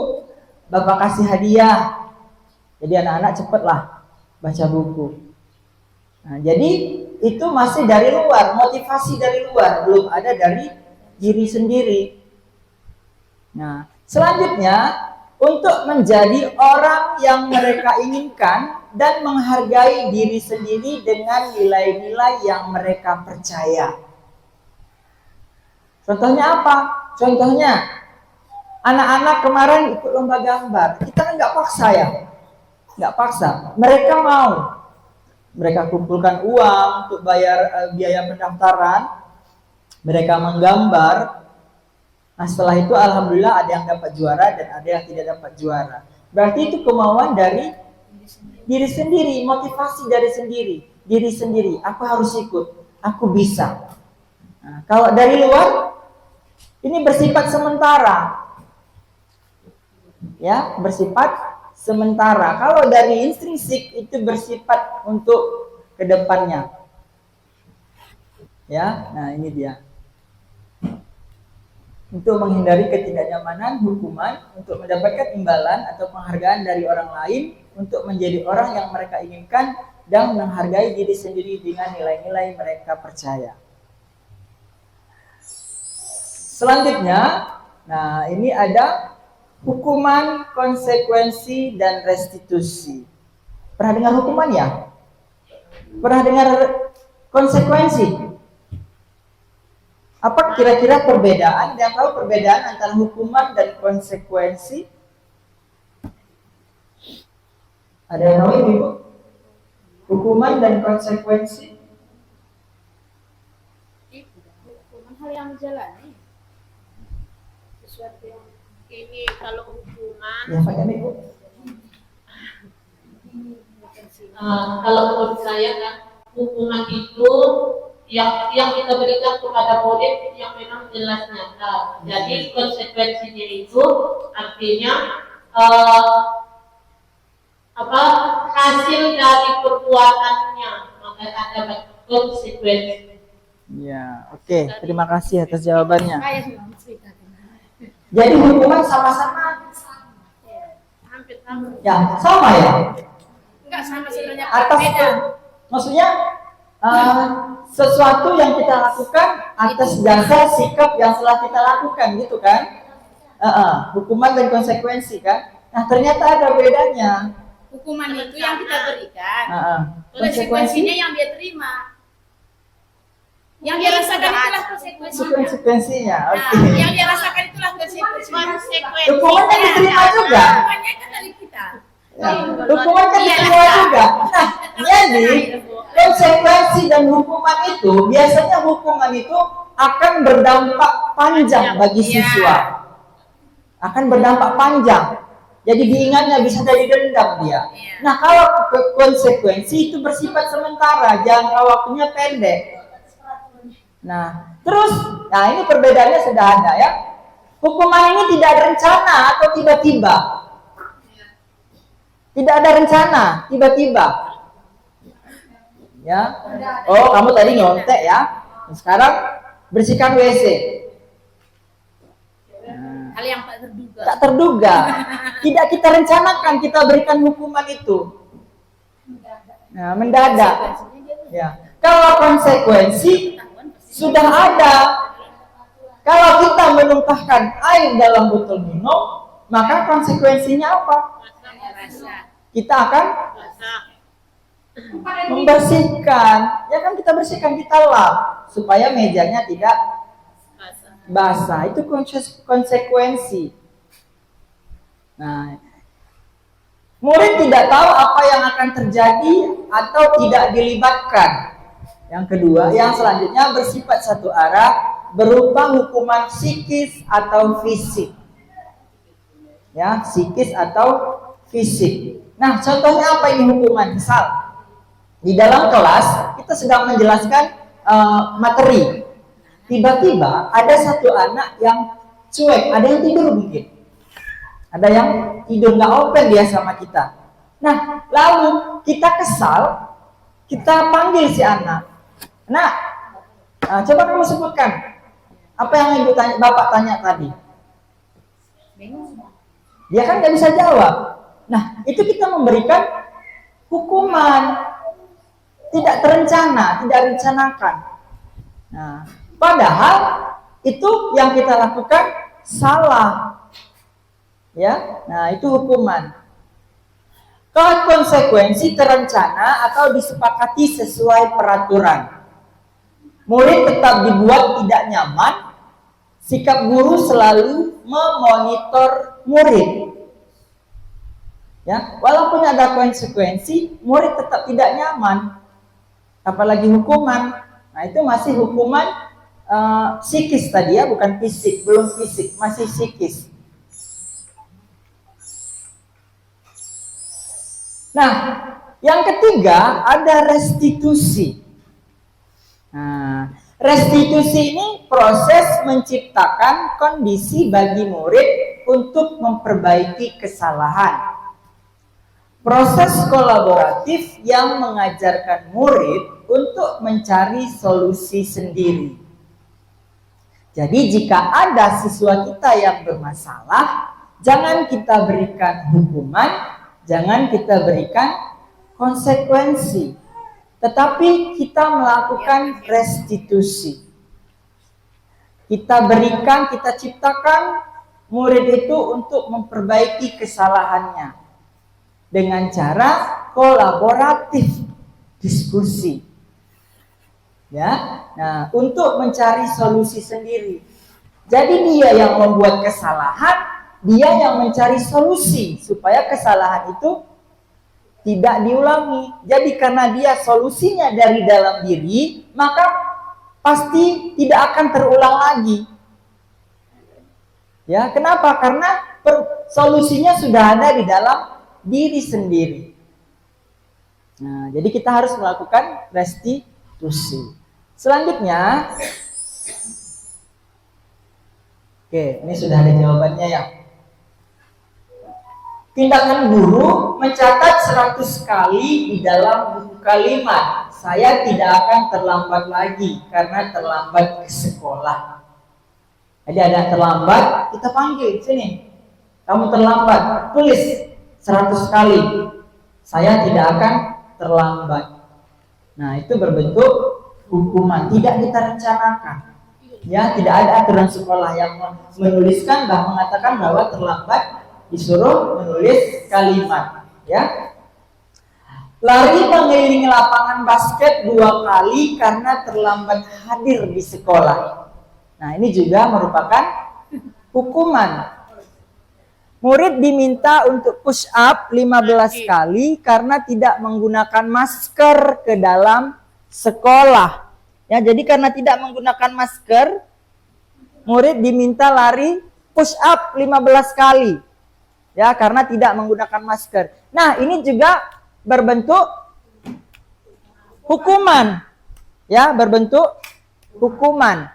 Bapak kasih hadiah. Jadi anak-anak cepatlah baca buku. Nah, jadi itu masih dari luar, motivasi dari luar, belum ada dari diri sendiri. Nah, selanjutnya untuk menjadi orang yang mereka inginkan dan menghargai diri sendiri dengan nilai-nilai yang mereka percaya. Contohnya apa? Contohnya anak-anak kemarin ikut lomba gambar. Kita kan nggak paksa ya, nggak paksa. Mereka mau, mereka kumpulkan uang untuk bayar biaya pendaftaran. Mereka menggambar. Nah, setelah itu alhamdulillah ada yang dapat juara dan ada yang tidak dapat juara. Berarti itu kemauan dari diri sendiri, motivasi dari diri sendiri. Aku harus ikut, aku bisa. Nah, kalau dari luar, ini bersifat sementara. Ya, bersifat sementara. Kalau dari intrinsik itu bersifat untuk kedepannya. Ya, nah ini dia. Untuk menghindari ketidaknyamanan, hukuman, untuk mendapatkan imbalan atau penghargaan dari orang lain, untuk menjadi orang yang mereka inginkan, dan menghargai diri sendiri dengan nilai-nilai mereka percaya. Selanjutnya, nah ini ada hukuman, konsekuensi, dan restitusi. Pernah dengar hukuman ya? Pernah dengar konsekuensi? Apa kira-kira perbedaan? Yang tahu perbedaan antara hukuman dan konsekuensi? Ada yang tahu Ibu? Hukuman dan konsekuensi? Hukuman hal yang dijalani. Sesuatu yang Ini kalau hukuman, Ya, Pak Ibu. kalau menurut saya kan hukuman itu yang kita berikan kepada murid yang memang jelas nyata. Jadi konsekuensinya itu artinya hasil dari perbuatannya, maka ada konsekuensi. Ya, oke. Terima kasih atas jawabannya. saya sudah menceritakan. Jadi hukuman sama-sama Hampir sama. ya, sama ya. Enggak sama sebenarnya. Atas beda. maksudnya sesuatu yang kita lakukan atas dasar sikap yang telah kita lakukan gitu kan? Hukuman dan konsekuensi kan? Nah, ternyata ada bedanya. Hukuman itu yang kita berikan. Konsekuensi Konsekuensinya yang dia terima. Yang dia rasakan itulah konsekuensinya. konsekuensinya. Oke. Nah, yang dia rasakan itulah konsekuensinya. Hukuman kan diterima juga. Hukumannya kan dari kita. Ya, hukuman kan diterima juga. Nah, jadi konsekuensi dan hukuman itu biasanya hukuman itu akan berdampak panjang bagi siswa. Akan berdampak panjang. Jadi diingatnya bisa jadi dendam dia. Nah, kalau konsekuensi itu bersifat sementara, jangka waktunya pendek. Nah, terus, ini perbedaannya sudah ada ya. Hukuman ini tidak ada rencana atau tiba-tiba. Tidak ada rencana, tiba-tiba. Ya. Oh, kamu tadi nyontek ya. Sekarang bersihkan WC. Hal yang tak terduga. Tak terduga. Tidak kita rencanakan kita berikan hukuman itu. Nah, mendadak. Ya. Kalau konsekuensi sudah ada. Kalau kita menumpahkan air dalam botol minum, maka konsekuensinya apa? Kita akan membersihkan. Ya kan kita bersihkan, kita lap supaya mejanya tidak basah. Itu konsekuensi. Nah, murid tidak tahu apa yang akan terjadi atau tidak dilibatkan. Yang kedua, yang selanjutnya bersifat satu arah, berupa hukuman psikis atau fisik. Ya, psikis atau fisik. Nah, contohnya apa ini hukuman? Misal, di dalam kelas kita sedang menjelaskan materi. tiba-tiba ada satu anak yang cuek, ada yang tidur mungkin. Ada yang tidur, nggak open dia sama kita. Nah, lalu kita kesal, kita panggil si anak. Nah, coba kamu sebutkan apa yang ibu tanya, bapak tanya tadi. Dia kan nggak bisa jawab. Nah, itu kita memberikan hukuman tidak terencana, tidak rencanakan. Nah, padahal itu yang kita lakukan salah. Ya, nah itu hukuman. Kalau konsekuensi terencana atau disepakati sesuai peraturan. Murid tetap dibuat tidak nyaman. Sikap guru selalu memonitor murid. Ya, walaupun ada konsekuensi, murid tetap tidak nyaman. Apalagi hukuman. Nah, itu masih hukuman psikis tadi ya, bukan fisik, belum fisik, masih psikis. Nah, yang ketiga ada restitusi. Nah, restitusi ini proses menciptakan kondisi bagi murid untuk memperbaiki kesalahan. Proses kolaboratif yang mengajarkan murid untuk mencari solusi sendiri. Jadi jika ada siswa kita yang bermasalah, jangan kita berikan hukuman, jangan kita berikan konsekuensi, tetapi kita melakukan restitusi. Kita berikan, kita ciptakan murid itu untuk memperbaiki kesalahannya dengan cara kolaboratif, diskusi. Ya, nah untuk mencari solusi sendiri. Jadi dia yang membuat kesalahan, dia yang mencari solusi supaya kesalahan itu tidak diulangi. Jadi karena dia solusinya dari dalam diri, maka pasti tidak akan terulang lagi. Ya, kenapa? Karena solusinya sudah ada di dalam diri sendiri. Nah, jadi kita harus melakukan restitusi. Selanjutnya, oke, ini sudah ada jawabannya ya. Tindakan guru mencatat 100 kali di dalam buku kalimat. Saya tidak akan terlambat lagi karena terlambat ke sekolah. Jadi ada terlambat, kita panggil sini. Kamu terlambat, tulis 100 kali. Saya tidak akan terlambat. Nah, itu berbentuk hukuman, tidak kita rencanakan. Ya, tidak ada aturan sekolah yang menuliskan mengatakan bahwa terlambat disuruh menulis kalimat, ya. Lari mengelilingi lapangan basket 2 kali karena terlambat hadir di sekolah. Nah, ini juga merupakan hukuman. Murid diminta untuk push up 15 kali karena tidak menggunakan masker ke dalam sekolah. Ya, jadi karena tidak menggunakan masker, murid diminta lari push up 15 kali. Ya, karena tidak menggunakan masker. Nah, ini juga berbentuk hukuman. Ya, berbentuk hukuman.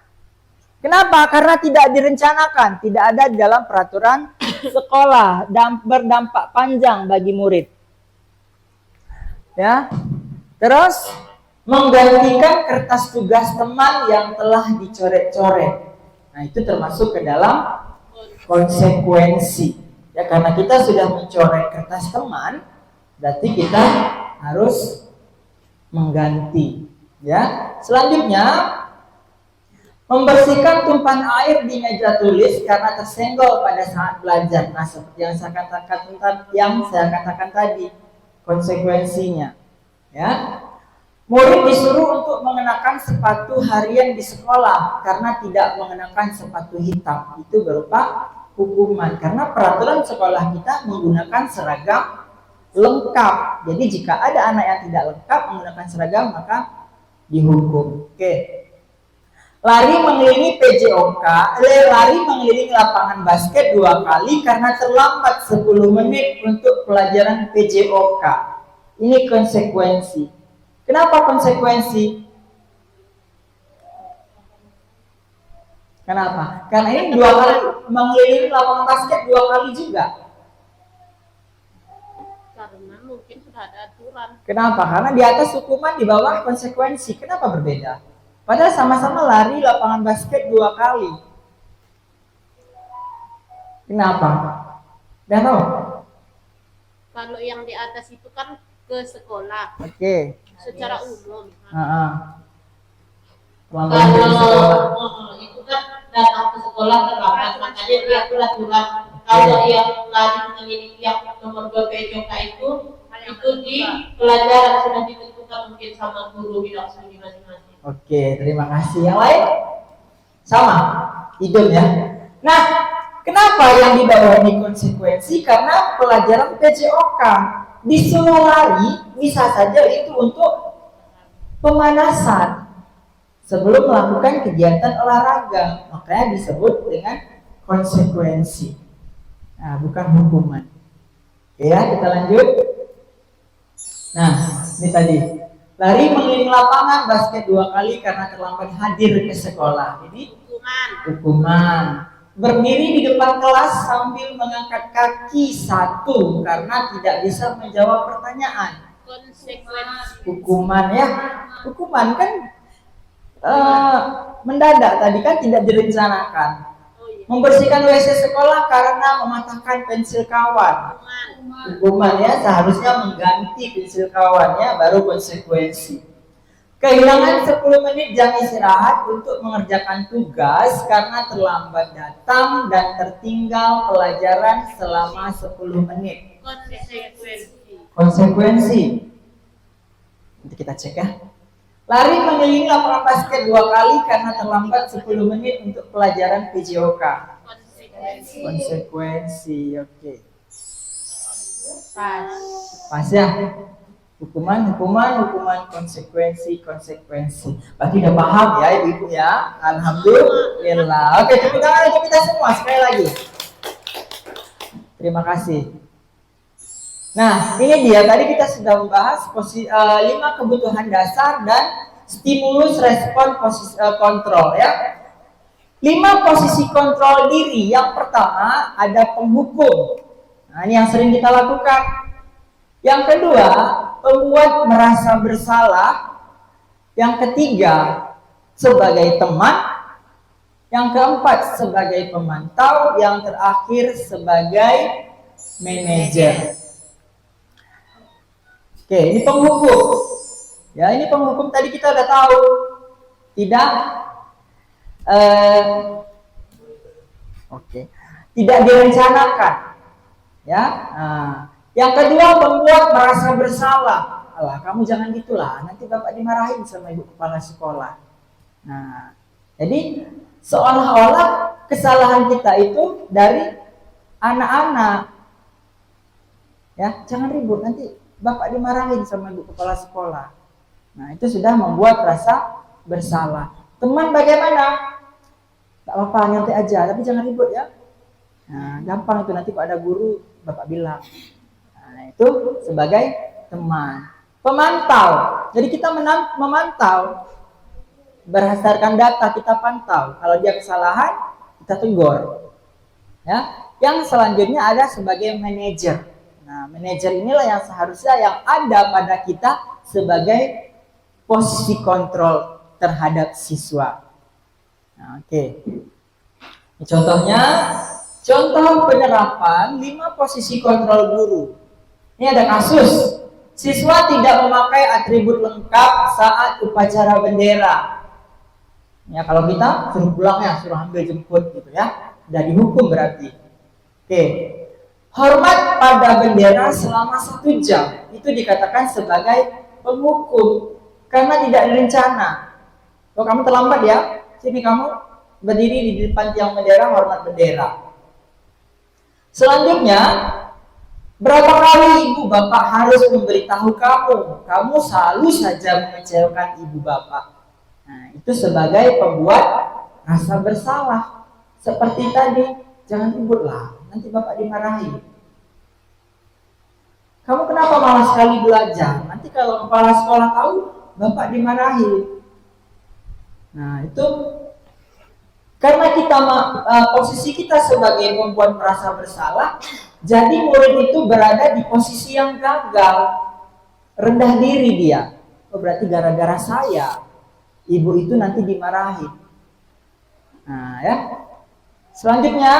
Kenapa? Karena tidak direncanakan, tidak ada di dalam peraturan sekolah, dan berdampak panjang bagi murid. Ya. Terus menggantikan kertas tugas teman yang telah dicoret-coret. Nah, itu termasuk ke dalam konsekuensi. Ya, karena kita sudah mencoret kertas teman, berarti kita harus mengganti. Ya. Selanjutnya, membersihkan tumpahan air di meja tulis karena tersenggol pada saat belajar. Nah, seperti yang saya katakan tadi, konsekuensinya. Ya. Murid disuruh untuk mengenakan sepatu harian di sekolah karena tidak mengenakan sepatu hitam. Itu berupa hukuman karena peraturan sekolah kita menggunakan seragam lengkap. Jadi jika ada anak yang tidak lengkap menggunakan seragam, maka dihukum. Oke. Lari mengelilingi PJOK, lari mengelilingi lapangan basket 2 kali karena terlambat 10 menit untuk pelajaran PJOK. Ini konsekuensi. Kenapa konsekuensi? Kenapa? Karena ini 2 kali mengelilingi lapangan basket 2 kali juga. Karena mungkin sudah ada aturan. Kenapa? Karena di atas hukuman, di bawah konsekuensi. Kenapa berbeda? Padahal sama-sama lari lapangan basket 2 kali. Kenapa? Dah tahu? Kalau yang di atas itu kan ke sekolah. Oke. Secara umum. Kalau itu kan datang ke sekolah terlambat, makanya dia peraturan. Kalau yang lari mengiringi yang nomor 2 PJK itu di pelajaran sudah ditentukan mungkin sama guru bilang studi masing-masing. Oke, terima kasih. Yang lain? Sama, hidup ya. Nah, kenapa yang di bawah ini konsekuensi? Karena pelajaran PJOK disuruh lari bisa saja itu untuk pemanasan sebelum melakukan kegiatan olahraga, makanya disebut dengan konsekuensi. Nah, bukan hukuman. Ya, kita lanjut. Nah, ini tadi lari mengelilingi lapangan basket 2 kali karena terlambat hadir ke sekolah. Jadi hukuman. Berdiri di depan kelas sambil mengangkat kaki 1 karena tidak bisa menjawab pertanyaan. Konsekuensi. Hukuman ya. Hukuman kan mendadak tadi kan tidak direncanakan. Membersihkan WC sekolah karena mematahkan pensil kawan. Hukuman ya, seharusnya mengganti pensil kawannya, baru konsekuensi. Kehilangan 10 menit jam istirahat untuk mengerjakan tugas karena terlambat datang dan tertinggal pelajaran selama 10 menit. Konsekuensi. Nanti kita cek ya. Lari mengelilingi lapangan basket 2 kali karena terlambat 10 menit untuk pelajaran PJOK. Konsekuensi, oke. Pas ya. Hukuman, konsekuensi. Berarti udah paham ya ibu-ibu ya. Alhamdulillah. Oke, tepuk tangan untuk kita semua sekali lagi. Terima kasih. Nah, ini dia. Tadi kita sudah membahas 5 kebutuhan dasar dan stimulus respon kontrol ya. 5 posisi kontrol diri. Yang pertama ada penghukum. Nah, ini yang sering kita lakukan. Yang kedua, membuat merasa bersalah. Yang ketiga, sebagai teman. Yang keempat, sebagai pemantau. Yang terakhir, sebagai manajer. Oke, ini penghukum. Ya, ini penghukum tadi kita udah tahu. Tidak tidak direncanakan. Ya. Nah, yang kedua, membuat merasa bersalah. Alah, kamu jangan gitulah, nanti Bapak dimarahin sama ibu kepala sekolah. Nah, jadi seolah-olah kesalahan kita itu dari anak-anak. Ya, jangan ribut, nanti Bapak dimarahin sama ibu kepala sekolah. Nah, itu sudah membuat rasa bersalah. Teman bagaimana? Tak apa-apa, nyantai aja, tapi jangan ribut ya. Nah, gampang itu, nanti kalau ada guru Bapak bilang. Nah, itu sebagai teman. Pemantau. Jadi kita memantau. Berdasarkan data kita pantau. Kalau dia kesalahan, kita tegur. Ya. Yang selanjutnya ada sebagai manajer. Nah, manajer inilah yang seharusnya yang ada pada kita sebagai posisi kontrol terhadap siswa. Nah, oke. Ini contohnya, contoh penerapan 5 posisi kontrol guru. Ini ada kasus, siswa tidak memakai atribut lengkap saat upacara bendera. Ya, kalau kita suruh pulang ya, suruh ambil jemput gitu ya, udah dihukum berarti. Oke. Hormat pada bendera selama 1 jam itu dikatakan sebagai penghukum karena tidak direncana. Kalau kamu terlambat ya, sini kamu berdiri di depan tiang bendera, hormat bendera. Selanjutnya, berapa kali ibu bapak harus memberitahu kamu selalu saja mengecewakan ibu bapak. Nah, itu sebagai pembuat rasa bersalah. Seperti tadi, jangan ributlah, nanti bapak dimarahi. Kamu kenapa malas sekali belajar? Nanti kalau kepala sekolah tahu, bapak dimarahi. Nah, itu Karena posisi kita sebagai pembuat merasa bersalah, jadi murid itu berada di posisi yang gagal, rendah diri dia. Oh, berarti gara-gara saya, ibu itu nanti dimarahin. Nah, ya. Selanjutnya,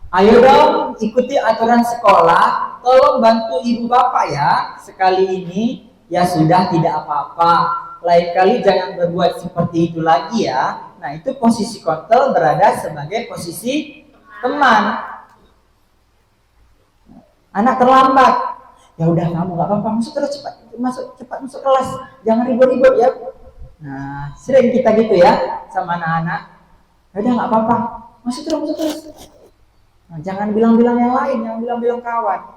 ayo dong ikuti aturan sekolah. Tolong bantu ibu bapak ya. Sekali ini ya sudah, tidak apa-apa. Lain kali jangan berbuat seperti itu lagi ya. Nah, itu posisi kontol berada sebagai posisi teman. Anak terlambat, ya udah kamu nggak apa-apa, masuk cepat masuk kelas, jangan ribut-ribut ya. Nah, sering kita gitu ya sama anak-anak. Ya udah nggak apa-apa, masuk terus. Nah, jangan bilang-bilang yang lain, jangan bilang-bilang kawan.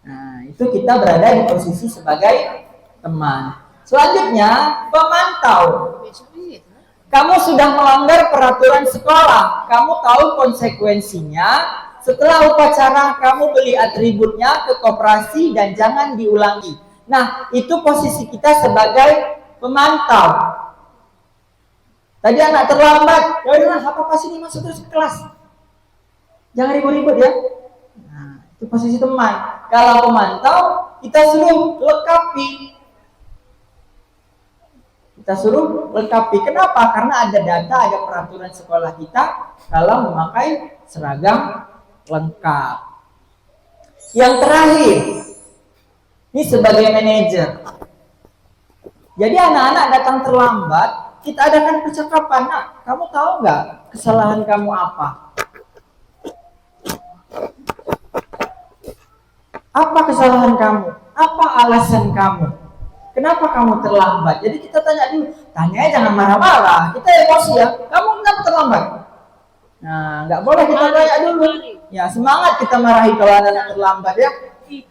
Nah, itu kita berada di posisi sebagai teman. Selanjutnya, pemantau. Kamu sudah melanggar peraturan sekolah, kamu tahu konsekuensinya. Setelah upacara, kamu beli atributnya ke koperasi dan jangan diulangi. Nah, itu posisi kita sebagai pemantau. Tadi anak terlambat, ya udah apa sini, masuk terus ke kelas. Jangan ribut-ribut ya. Nah, itu posisi teman. Kalau pemantau, kita suruh lengkapi. Kenapa? Karena ada data, ada peraturan sekolah kita kalau memakai seragam lengkap. Yang terakhir, ini sebagai manajer. Jadi anak-anak datang terlambat, kita adakan percakapan. Nah, kamu tahu nggak kesalahan kamu apa? Apa kesalahan kamu? Apa alasan kamu? Kenapa kamu terlambat? Jadi kita tanya dulu. Tanya jangan marah-marah. Kita emosi ya. Kamu kenapa terlambat? Nah, nggak boleh kita tanya dulu. Ya, semangat kita marahi kalau anak terlambat ya.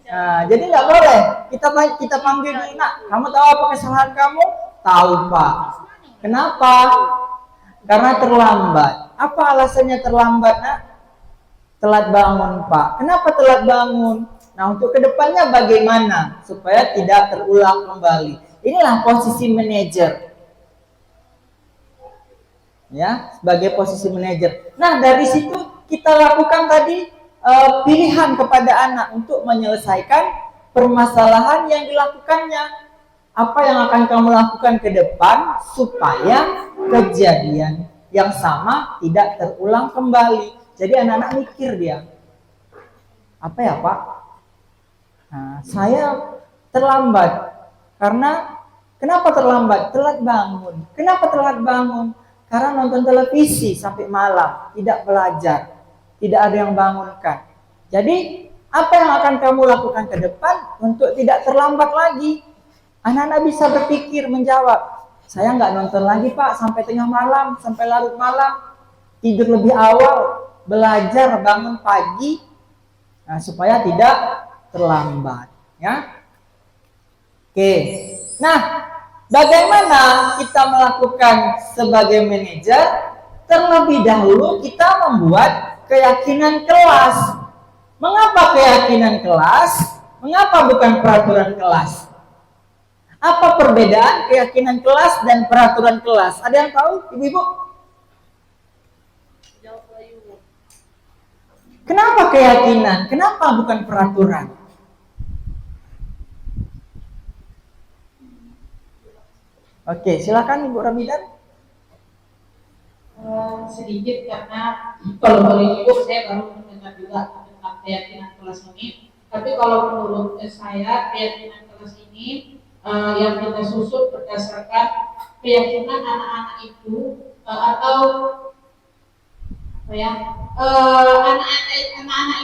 Nah, jadi nggak boleh. Kita panggil dulu, nak. Kamu tahu apa kesalahan kamu? Tahu, Pak. Kenapa? Karena terlambat. Apa alasannya terlambat, nak? Telat bangun, Pak. Kenapa telat bangun? Nah, untuk kedepannya bagaimana supaya tidak terulang kembali? Inilah posisi manajer. Ya, sebagai posisi manajer. Nah, dari situ kita lakukan tadi pilihan kepada anak untuk menyelesaikan permasalahan yang dilakukannya. Apa yang akan kamu lakukan ke depan supaya kejadian yang sama tidak terulang kembali. Jadi anak-anak mikir dia. Apa ya, Pak? Nah, saya terlambat karena kenapa terlambat? Telat bangun. Kenapa telat bangun? Karena nonton televisi sampai malam, tidak belajar, tidak ada yang bangunkan. Jadi, apa yang akan kamu lakukan ke depan untuk tidak terlambat lagi? Anak-anak bisa berpikir, menjawab, saya nggak nonton lagi Pak sampai tengah malam, sampai larut malam, tidur lebih awal, belajar bangun pagi, nah, supaya tidak terlambat. Ya, oke. Nah, bagaimana kita melakukan sebagai manajer? Terlebih dahulu kita membuat keyakinan kelas. Mengapa keyakinan kelas? Mengapa bukan peraturan kelas? Apa perbedaan keyakinan kelas dan peraturan kelas? Ada yang tahu, Ibu-ibu? Kenapa keyakinan? Kenapa bukan peraturan? Oke, silakan Ibu Ramidan. Sedikit karena kalau boleh jujur saya baru mendengar juga tentang keyakinan kelas ini. Tapi kalau menurut saya keyakinan kelas ini yang kita susun berdasarkan keyakinan anak-anak itu atau anak-anak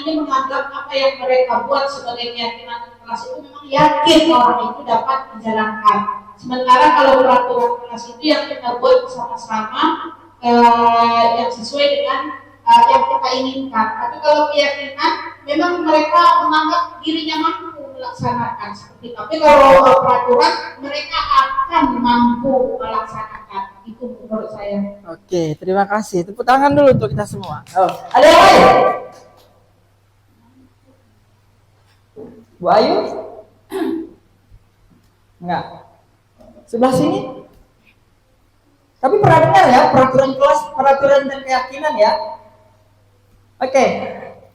ini menganggap apa yang mereka buat sebagai keyakinan kelas itu memang yakin orang itu dapat menjalankan. Sementara kalau peraturan kelas itu yang kita buat bersama-sama yang sesuai dengan yang kita inginkan. Tapi kalau keyakinan memang mereka menganggap dirinya mampu melaksanakan seperti itu. Tapi kalau peraturan mereka akan mampu melaksanakan. Itu menurut saya. Oke, terima kasih. Tepuk tangan dulu untuk kita semua. Ada yang lain? Bu Ayu? Enggak. Sebelah sini. Tapi pernah dengar ya peraturan kelas, peraturan dan keyakinan ya. Oke.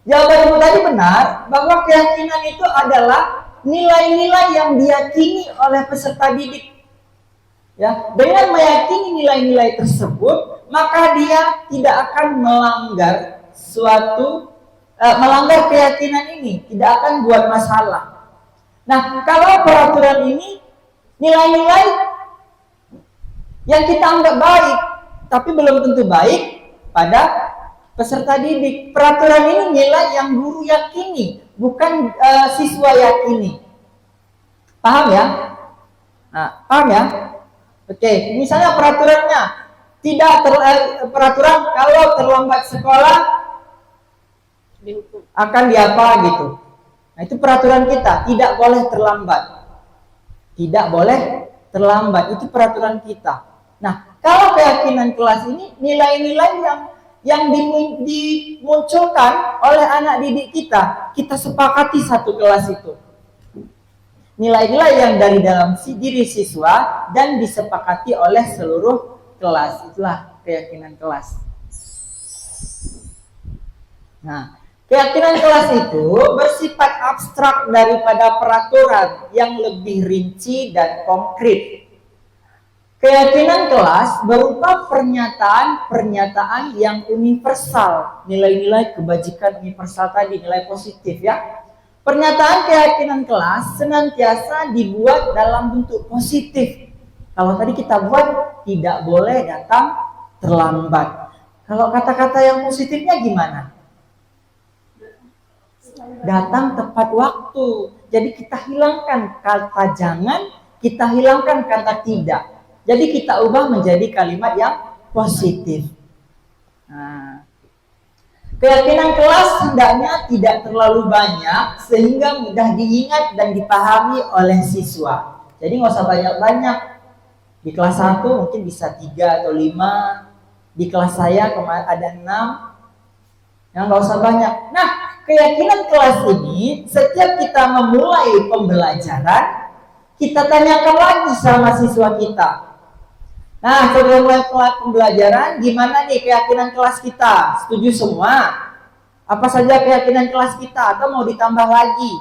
Jawaban ibu tadi benar bahwa keyakinan itu adalah nilai-nilai yang diyakini oleh peserta didik. Ya, dengan meyakini nilai-nilai tersebut, maka dia tidak akan melanggar keyakinan ini, tidak akan buat masalah. Nah, kalau peraturan ini nilai-nilai yang kita anggap baik, tapi belum tentu baik pada peserta didik. Peraturan ini nilai yang guru yakini, bukan siswa yakini. Paham ya? Nah, paham ya? Oke, misalnya peraturannya peraturan kalau terlambat sekolah akan diapa gitu. Nah, itu peraturan kita, tidak boleh terlambat. Tidak boleh terlambat, itu peraturan kita. Nah, kalau keyakinan kelas ini nilai-nilai yang dimunculkan oleh anak didik kita sepakati satu kelas itu. Nilai-nilai yang dari dalam diri siswa dan disepakati oleh seluruh kelas. Itulah keyakinan kelas. Nah, keyakinan kelas itu bersifat abstrak daripada peraturan yang lebih rinci dan konkret. Keyakinan kelas berupa pernyataan-pernyataan yang universal, nilai-nilai kebajikan universal tadi, nilai positif ya. Pernyataan keyakinan kelas senantiasa dibuat dalam bentuk positif. Kalau tadi kita buat tidak boleh datang terlambat. Kalau kata-kata yang positifnya gimana? Datang tepat waktu. Jadi kita hilangkan kata jangan, kita hilangkan kata tidak. Jadi kita ubah menjadi kalimat yang positif. Nah, keyakinan kelas hendaknya tidak terlalu banyak sehingga mudah diingat dan dipahami oleh siswa. Jadi nggak usah banyak-banyak. Di kelas 1 mungkin bisa 3 atau 5. Di kelas saya kemarin ada 6. Yang nggak usah banyak. Nah, keyakinan kelas ini setiap kita memulai pembelajaran, kita tanyakan lagi sama siswa kita. Nah, sebelum mulai pembelajaran, gimana nih keyakinan kelas kita? Setuju semua? Apa saja keyakinan kelas kita atau mau ditambah lagi?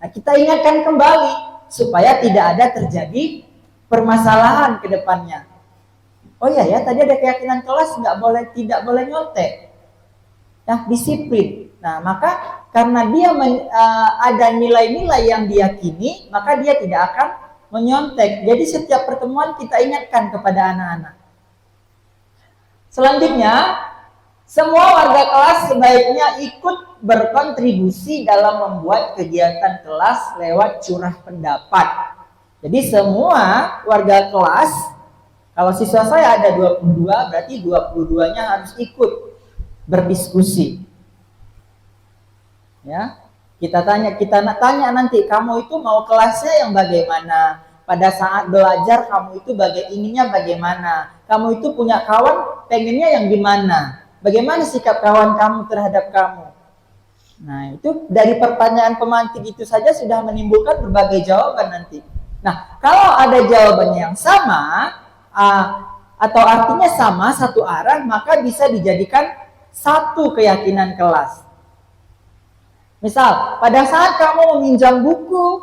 Nah, kita ingatkan kembali supaya tidak ada terjadi permasalahan ke depannya. Oh iya ya, tadi ada keyakinan kelas tidak boleh nyontek. Nah, disiplin. Nah, maka karena dia ada nilai-nilai yang diyakini, maka dia tidak akan menyontek. Jadi setiap pertemuan kita ingatkan kepada anak-anak. Selanjutnya, semua warga kelas sebaiknya ikut berkontribusi dalam membuat kegiatan kelas lewat curah pendapat. Jadi semua warga kelas, kalau siswa saya ada 22, berarti 22-nya harus ikut berdiskusi. Ya. Kita tanya nanti, kamu itu mau kelasnya yang bagaimana? Pada saat belajar kamu itu inginnya bagaimana? Kamu itu punya kawan, pengennya yang gimana? Bagaimana sikap kawan kamu terhadap kamu? Nah, itu dari pertanyaan pemantik itu saja sudah menimbulkan berbagai jawaban nanti. Nah, kalau ada jawabannya yang sama, atau artinya sama, satu arah, maka bisa dijadikan satu keyakinan kelas. Misal, pada saat kamu meminjam buku,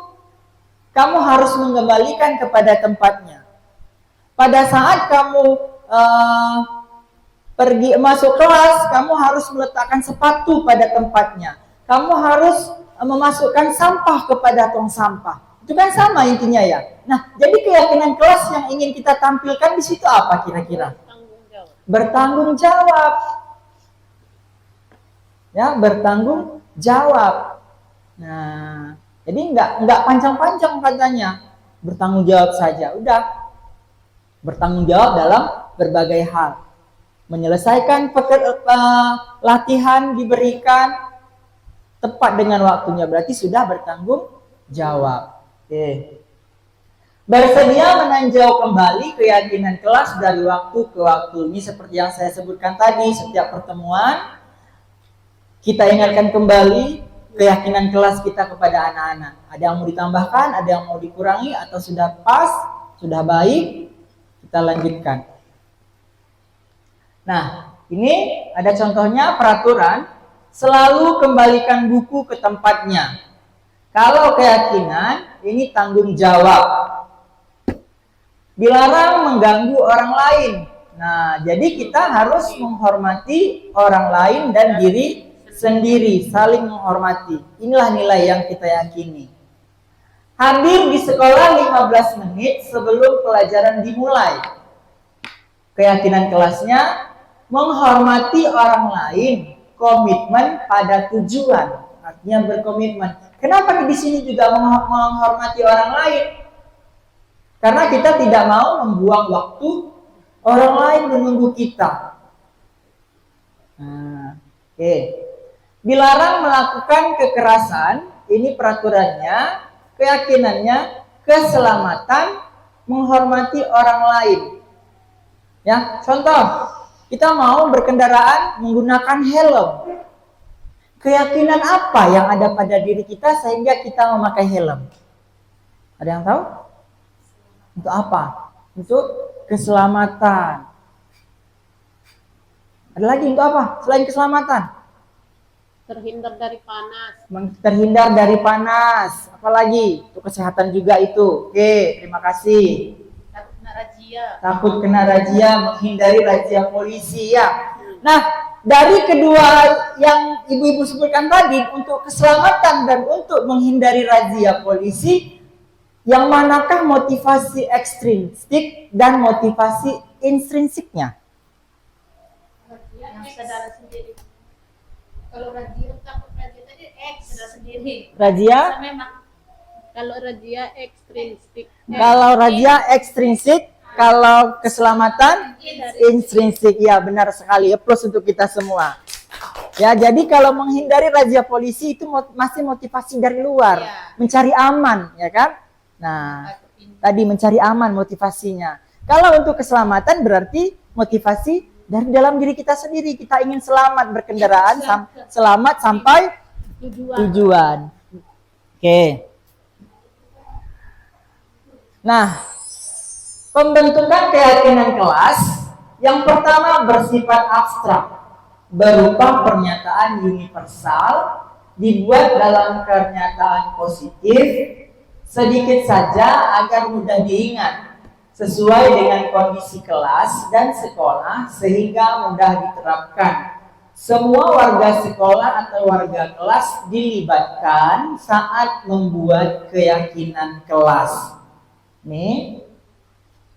kamu harus mengembalikan kepada tempatnya. Pada saat kamu pergi masuk kelas, kamu harus meletakkan sepatu pada tempatnya. Kamu harus memasukkan sampah kepada tong sampah. Itu kan sama intinya ya. Nah, jadi keyakinan kelas yang ingin kita tampilkan di situ apa kira-kira? Bertanggung jawab. Ya, bertanggung jawab. Nah, jadi enggak panjang-panjang katanya. Bertanggung jawab saja, udah. Bertanggung jawab dalam berbagai hal. Menyelesaikan latihan diberikan tepat dengan waktunya, berarti sudah bertanggung jawab. Oke. Bersedia meninjau kembali keyakinan kelas dari waktu ke waktu. Ini seperti yang saya sebutkan tadi, setiap pertemuan kita ingatkan kembali keyakinan kelas kita kepada anak-anak. Ada yang mau ditambahkan, ada yang mau dikurangi, atau sudah pas, Sudah baik, kita lanjutkan. Nah, ini ada contohnya peraturan, selalu kembalikan buku ke tempatnya. Kalau keyakinan, ini tanggung jawab. Dilarang mengganggu orang lain. Nah, jadi kita harus menghormati orang lain dan diri sendiri, saling menghormati. Inilah nilai yang kita yakini. Hadir di sekolah 15 menit sebelum pelajaran dimulai. Keyakinan kelasnya, menghormati orang lain, komitmen pada tujuan. Artinya berkomitmen. Kenapa di sini juga menghormati orang lain? Karena kita tidak mau membuang waktu orang lain menunggu kita. Nah, oke. Dilarang melakukan kekerasan, ini peraturannya, keyakinannya, keselamatan, menghormati orang lain. Ya, contoh, kita mau berkendaraan menggunakan helm. Keyakinan apa yang ada pada diri kita sehingga kita memakai helm? Ada yang tahu? Untuk apa? Untuk keselamatan. Ada lagi untuk apa? Selain keselamatan? Terhindar dari panas. Terhindar dari panas. Apalagi? Untuk kesehatan juga itu. Oke, terima kasih. Takut kena razia. Takut kena razia, menghindari razia polisi ya. Nah, dari kedua yang ibu-ibu sebutkan tadi, untuk keselamatan dan untuk menghindari razia polisi, yang manakah motivasi ekstrinsik dan motivasi intrinsiknya? Yang saudara sendiri. Kalau razia takut razia tadi saudara sendiri. Razia? Memang kalau razia ekstrinsik. Kalau razia ekstrinsik, kalau keselamatan intrinsik. Ya, benar sekali. Ya, plus untuk kita semua. Ya, jadi kalau menghindari razia polisi itu masih motivasi dari luar, mencari aman, ya kan? Nah, tadi mencari aman motivasinya. Kalau untuk keselamatan berarti motivasi dari dalam diri kita sendiri. Kita ingin selamat berkendaraan, selamat sampai tujuan. Oke. Nah, pembentukan keyakinan kelas yang pertama bersifat abstrak, berupa pernyataan universal, dibuat dalam pernyataan positif, sedikit saja agar mudah diingat, sesuai dengan kondisi kelas dan sekolah sehingga mudah diterapkan. Semua warga sekolah atau warga kelas dilibatkan saat membuat keyakinan kelas.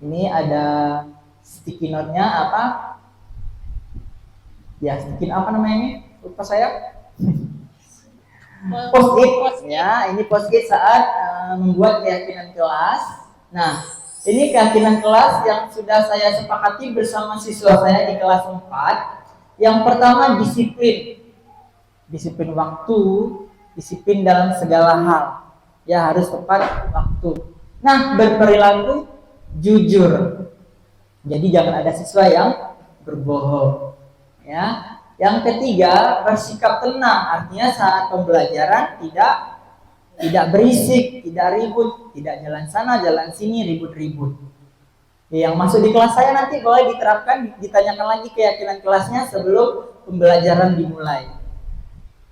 Ini ada sticky note-nya apa? Ya, sticky apa namanya ini? Lupa saya. Post-it. Ya, ini post-it saat membuat keyakinan kelas. Nah, ini keyakinan kelas yang sudah saya sepakati bersama siswa saya di kelas 4. Yang pertama disiplin. Disiplin waktu, disiplin dalam segala hal. Ya, harus tepat waktu. Nah, berperilaku jujur. Jadi jangan ada siswa yang berbohong. Ya. Yang ketiga, bersikap tenang. Artinya saat pembelajaran tidak berisik, tidak ribut, tidak jalan sana, jalan sini, ribut-ribut. Yang masuk di kelas saya nanti boleh diterapkan, ditanyakan lagi keyakinan kelasnya sebelum pembelajaran dimulai.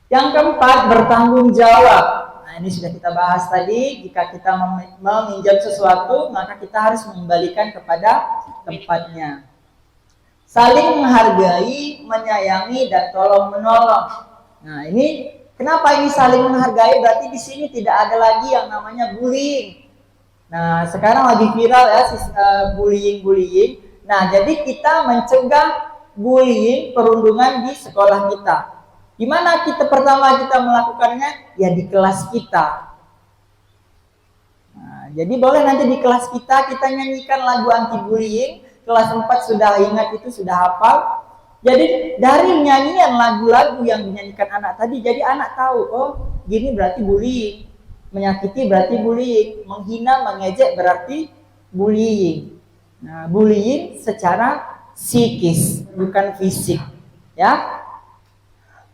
Yang keempat, bertanggung jawab. Nah, ini sudah kita bahas tadi, jika kita meminjam sesuatu, maka kita harus mengembalikan kepada tempatnya. Saling menghargai, menyayangi, dan tolong menolong. Nah, ini kenapa ini saling menghargai? Berarti di sini tidak ada lagi yang namanya bullying. Nah, sekarang lagi viral ya bullying. Nah, jadi kita mencegah bullying, perundungan di sekolah kita. Di mana pertama kita melakukannya? Ya di kelas kita. Nah, jadi boleh nanti di kelas kita nyanyikan lagu anti bullying. Kelas 4 sudah ingat itu, sudah hafal. Jadi dari nyanyian lagu-lagu yang dinyanyikan anak tadi, jadi anak tahu, oh gini berarti bullying. Menyakiti berarti bullying. Menghina, mengejek berarti bullying. Nah, bullying secara psikis, bukan fisik. Ya.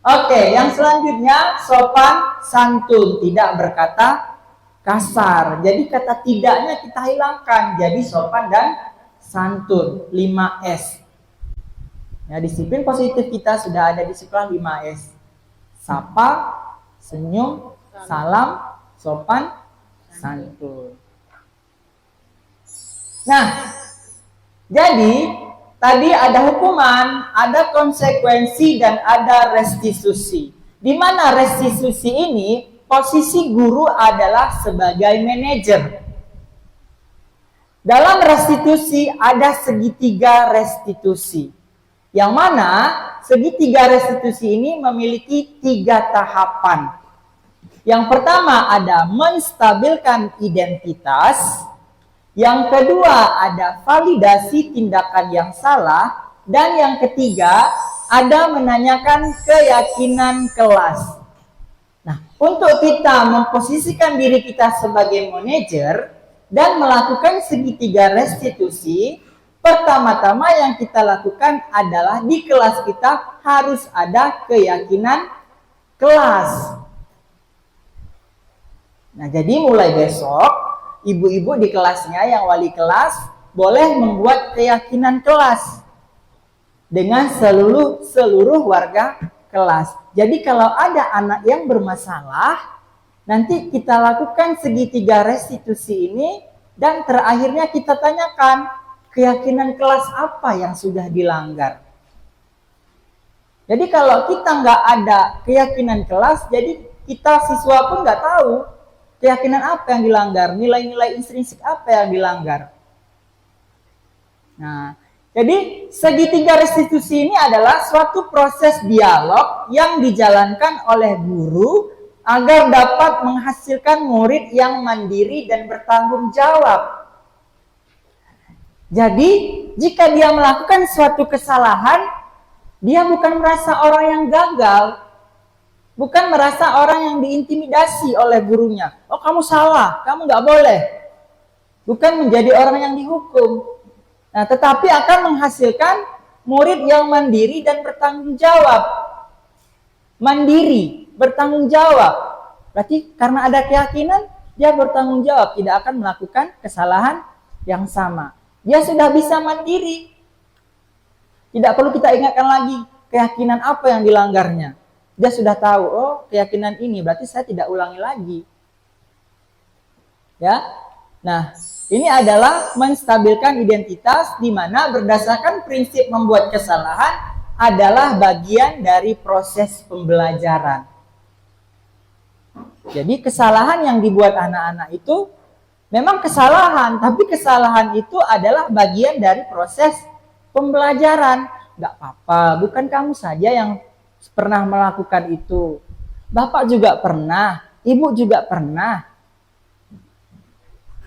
Oke, yang selanjutnya sopan santun, tidak berkata kasar. Jadi kata tidaknya kita hilangkan. Jadi sopan dan santun, 5S. Ya, disiplin positif kita sudah ada di sekolah 5S. Sapa, senyum, salam, sopan, santun. Nah, jadi tadi ada hukuman, ada konsekuensi, dan ada restitusi. Di mana restitusi ini, posisi guru adalah sebagai manajer. Dalam restitusi ada segitiga restitusi. Yang mana segitiga restitusi ini memiliki 3 tahapan. Yang pertama ada menstabilkan identitas. Yang kedua ada validasi tindakan yang salah. Dan yang ketiga ada menanyakan keyakinan kelas. Nah, untuk kita memposisikan diri kita sebagai manajer dan melakukan segitiga restitusi, pertama-tama yang kita lakukan adalah di kelas kita harus ada keyakinan kelas. Nah, jadi mulai besok, ibu-ibu di kelasnya yang wali kelas boleh membuat keyakinan kelas dengan seluruh warga kelas. Jadi kalau ada anak yang bermasalah, nanti kita lakukan segitiga restitusi ini dan terakhirnya kita tanyakan keyakinan kelas apa yang sudah dilanggar. Jadi kalau kita nggak ada keyakinan kelas, jadi kita siswa pun nggak tahu keyakinan apa yang dilanggar, nilai-nilai intrinsik apa yang dilanggar. Nah, jadi segitiga restitusi ini adalah suatu proses dialog yang dijalankan oleh guru agar dapat menghasilkan murid yang mandiri dan bertanggung jawab. Jadi, jika dia melakukan suatu kesalahan, dia bukan merasa orang yang gagal, bukan merasa orang yang diintimidasi oleh gurunya. Oh, kamu salah, kamu nggak boleh. Bukan menjadi orang yang dihukum. Nah, tetapi akan menghasilkan murid yang mandiri dan bertanggung jawab. Mandiri, bertanggung jawab. Berarti karena ada keyakinan, dia bertanggung jawab, tidak akan melakukan kesalahan yang sama. Dia sudah bisa mandiri. Tidak perlu kita ingatkan lagi keyakinan apa yang dilanggarnya. Dia sudah tahu, oh keyakinan ini berarti saya tidak ulangi lagi. Ya. Nah, ini adalah menstabilkan identitas di mana berdasarkan prinsip membuat kesalahan adalah bagian dari proses pembelajaran. Jadi kesalahan yang dibuat anak-anak itu memang kesalahan, tapi kesalahan itu adalah bagian dari proses pembelajaran. Gak apa-apa, bukan kamu saja yang pernah melakukan itu. Bapak juga pernah, ibu juga pernah.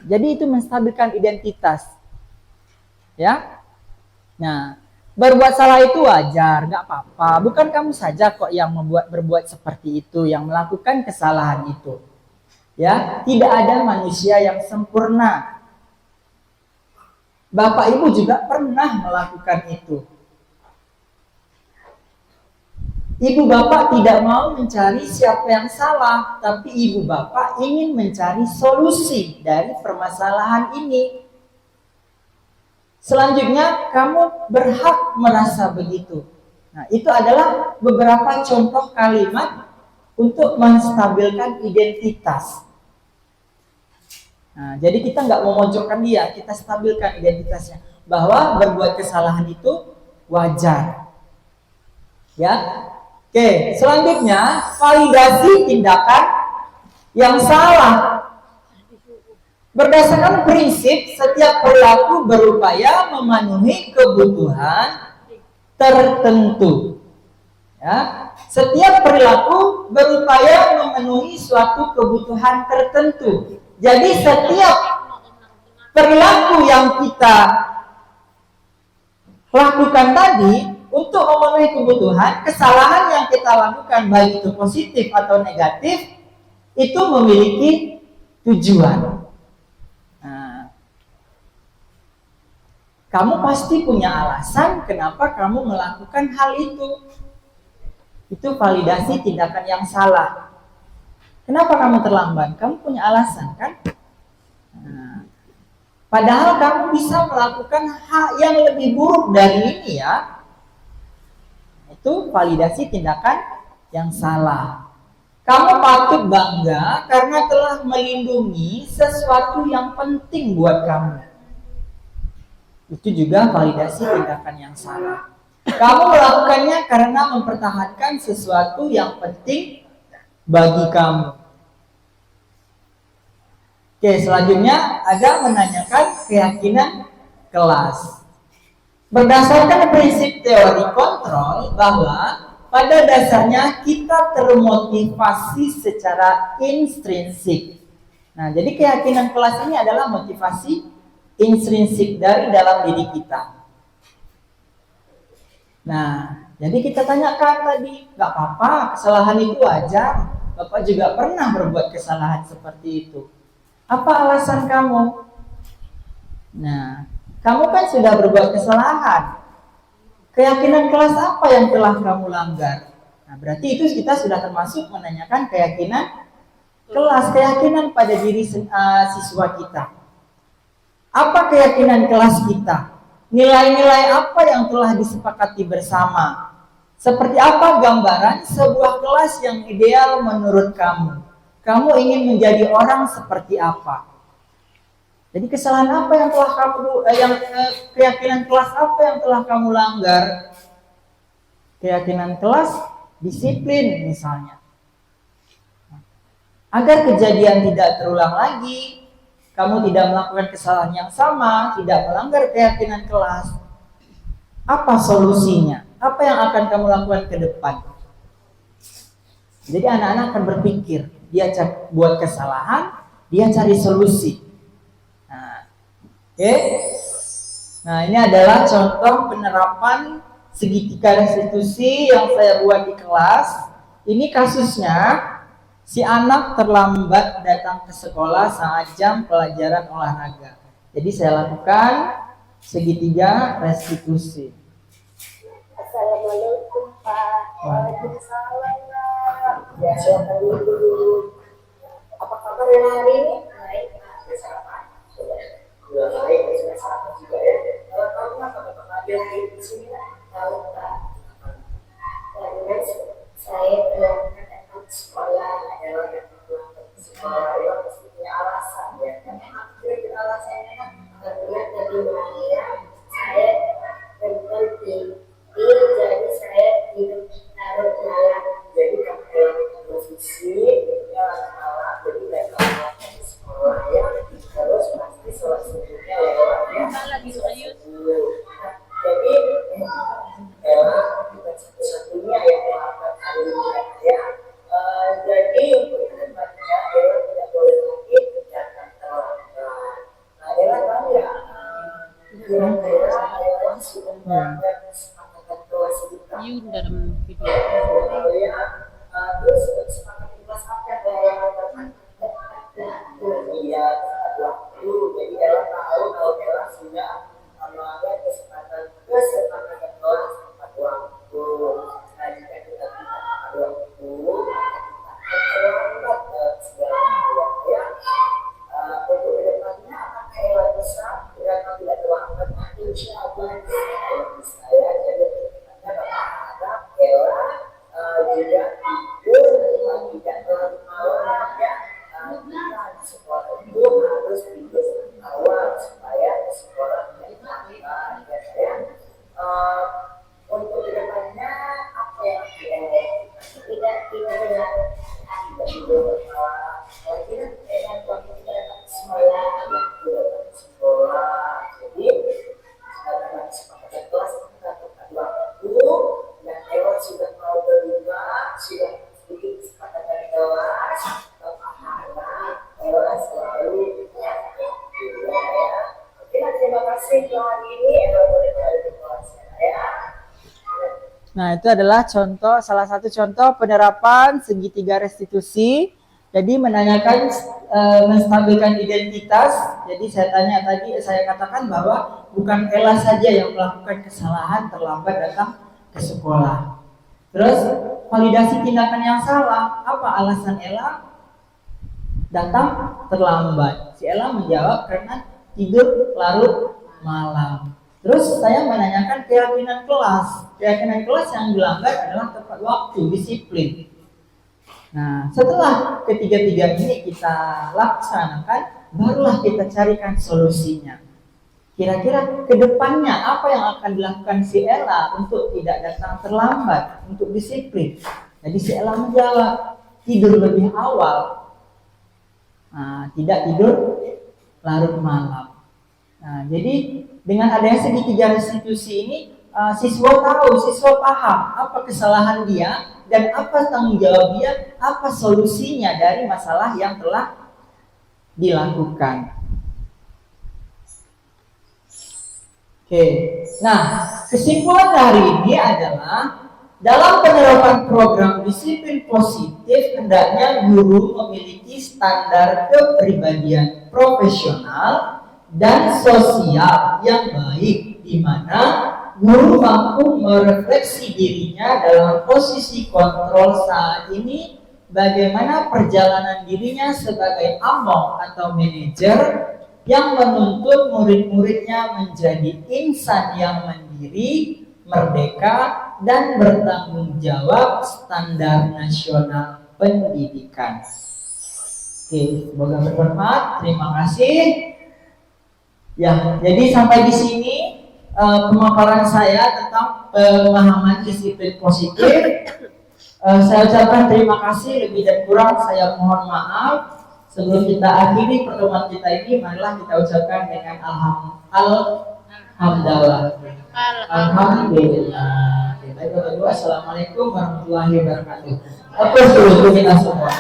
Jadi itu menstabilkan identitas. Ya. Nah, berbuat salah itu wajar, gak apa-apa. Bukan kamu saja kok yang berbuat seperti itu, yang melakukan kesalahan itu. Ya, tidak ada manusia yang sempurna. Bapak ibu juga pernah melakukan itu. Ibu bapak tidak mau mencari siapa yang salah, tapi ibu bapak ingin mencari solusi dari permasalahan ini. Selanjutnya, kamu berhak merasa begitu. Nah, itu adalah beberapa contoh kalimat untuk menstabilkan identitas. Nah, jadi kita nggak memojokkan dia, kita stabilkan identitasnya. Bahwa berbuat kesalahan itu wajar. Ya. Oke, selanjutnya validasi tindakan yang salah. Berdasarkan prinsip setiap perilaku berupaya memenuhi kebutuhan tertentu. Ya, setiap perilaku berupaya memenuhi suatu kebutuhan tertentu. Jadi setiap perilaku yang kita lakukan tadi untuk memenuhi kebutuhan, kesalahan yang kita lakukan baik itu positif atau negatif itu memiliki tujuan. Nah, kamu pasti punya alasan kenapa kamu melakukan hal itu. Itu validasi tindakan yang salah. Kenapa kamu terlambat? Kamu punya alasan kan? Nah, padahal kamu bisa melakukan hal yang lebih buruk dari ini ya. Itu validasi tindakan yang salah. Kamu patut bangga karena telah melindungi sesuatu yang penting buat kamu. Itu juga validasi tindakan yang salah. Kamu melakukannya karena mempertahankan sesuatu yang penting bagi kamu. Oke, selanjutnya ada menanyakan keyakinan kelas. Berdasarkan prinsip teori kontrol bahwa pada dasarnya kita termotivasi secara intrinsik. Nah, jadi keyakinan kelas ini adalah motivasi intrinsik dari dalam diri kita. Nah, jadi kita tanyakan tadi, gak apa-apa, kesalahan itu wajar. Bapak juga pernah berbuat kesalahan seperti itu. Apa alasan kamu? Nah, kamu kan sudah berbuat kesalahan. Keyakinan kelas apa yang telah kamu langgar? Nah, berarti itu kita sudah termasuk menanyakan keyakinan kelas, keyakinan pada diri siswa kita. Apa keyakinan kelas kita? Nilai-nilai apa yang telah disepakati bersama? Seperti apa gambaran sebuah kelas yang ideal menurut kamu? Kamu ingin menjadi orang seperti apa? Jadi kesalahan apa yang telah kamu, keyakinan kelas apa yang telah kamu langgar? Keyakinan kelas disiplin misalnya. Agar kejadian tidak terulang lagi, kamu tidak melakukan kesalahan yang sama, tidak melanggar keyakinan kelas. Apa solusinya? Apa yang akan kamu lakukan ke depan? Jadi anak-anak akan berpikir, dia buat kesalahan, dia cari solusi. Oke. Nah, ini adalah contoh penerapan segitiga restitusi yang saya buat di kelas. Ini kasusnya, si anak terlambat datang ke sekolah saat jam pelajaran olahraga. Jadi saya lakukan segitiga restitusi. Assalamualaikum Pak. Waalaikumsalam Pak. Ya, saya dulu. Apa kabar hari ini? Baik Pak. Sudah baik, sudah sarapan juga ya. Tahu nggak kalau pengambil di sini? Tahu Pak. Karena saya berangkat datang ke sekolah adalah sekolah itu pasti punya alasan ya. Jadi alasannya karena tadi Maria saya berhenti, jadi saya hidup taruh malam. Jadi kalau posisi ya malah jadi nggak kalah di sekolah ya. Terus pasti selanjutnya lewatnya lagi jadi bukan satu-satunya ya terlambat hari ini ya. Jadi untuk kedepannya tidak boleh lagi jangan terlambat. Nah, tahu ya kira-kira sudah melanggar kesepakatan kelas kita. dalam video. Ya, terus kesepakatan kelas apa yang mengatakan iya waktu, jadi Ella tahu kalau Ella sudah melanggar kesepakatan kelas tepat waktu. Nah, jika kita tidak tepat waktu, maka kita akan terlambat segala hal ya. Untuk kedepannya apakah Ella bisa tidak terlambat? Insya Allah bisa ya. Jadi kita berharap Ella juga tidak terlalu malam ya. Sekolah itu harus tidur awal supaya sekolah tidak ya. Untuk kedepannya apa yang tidak tidur kira dengan waktu kita datang ke sekolah jadi karena kesepakatan kelas kita tepat waktu dan Ewa sudah mau terlibat sudah sedikit kesepakatan kelas Ella selalu ya. Oke, terima kasih hari ini Ella boleh balik ke kelas ya. Nah, itu adalah salah satu contoh penerapan segitiga restitusi. Jadi menanyakan menstabilkan identitas. Jadi saya katakan bahwa bukan Ella saja yang melakukan kesalahan terlambat datang ke sekolah. Terus validasi tindakan yang salah. Apa alasan Ella? datang terlambat. Si Ella menjawab karena tidur larut malam. Terus saya menanyakan keyakinan kelas. Keyakinan kelas yang dilanggar adalah tepat waktu, disiplin. Nah, setelah ketiga-tiga ini kita laksanakan, barulah kita carikan solusinya. Kira-kira ke depannya apa yang akan dilakukan si Ella untuk tidak datang terlambat, untuk disiplin. Jadi si Ella menjawab, tidur lebih awal. Nah, tidak tidur larut malam. Nah, jadi dengan adanya segitiga restitusi ini, siswa tahu, siswa paham apa kesalahan dia dan apa tanggung jawab dia, apa solusinya dari masalah yang telah dilakukan. Oke, nah kesimpulan hari ini adalah dalam penerapan program disiplin positif, hendaknya guru memiliki standar kepribadian profesional dan sosial yang baik, di mana guru mampu merefleksi dirinya dalam posisi kontrol saat ini, bagaimana perjalanan dirinya sebagai among atau manajer yang menuntut murid-muridnya menjadi insan yang mandiri, merdeka, dan bertanggung jawab standar nasional pendidikan. Oke, semoga bermanfaat. Terima kasih. Ya, jadi sampai di sini pemaparan saya tentang pemahaman disiplin positif. Saya ucapkan terima kasih, lebih dan kurang saya mohon maaf. Sebelum kita akhiri pertemuan kita ini, marilah kita ucapkan dengan alhamdulillah. Alhamdulillah. Baik, Bapak Ibu, assalamualaikum warahmatullahi wabarakatuh. Apa suruh kita semua?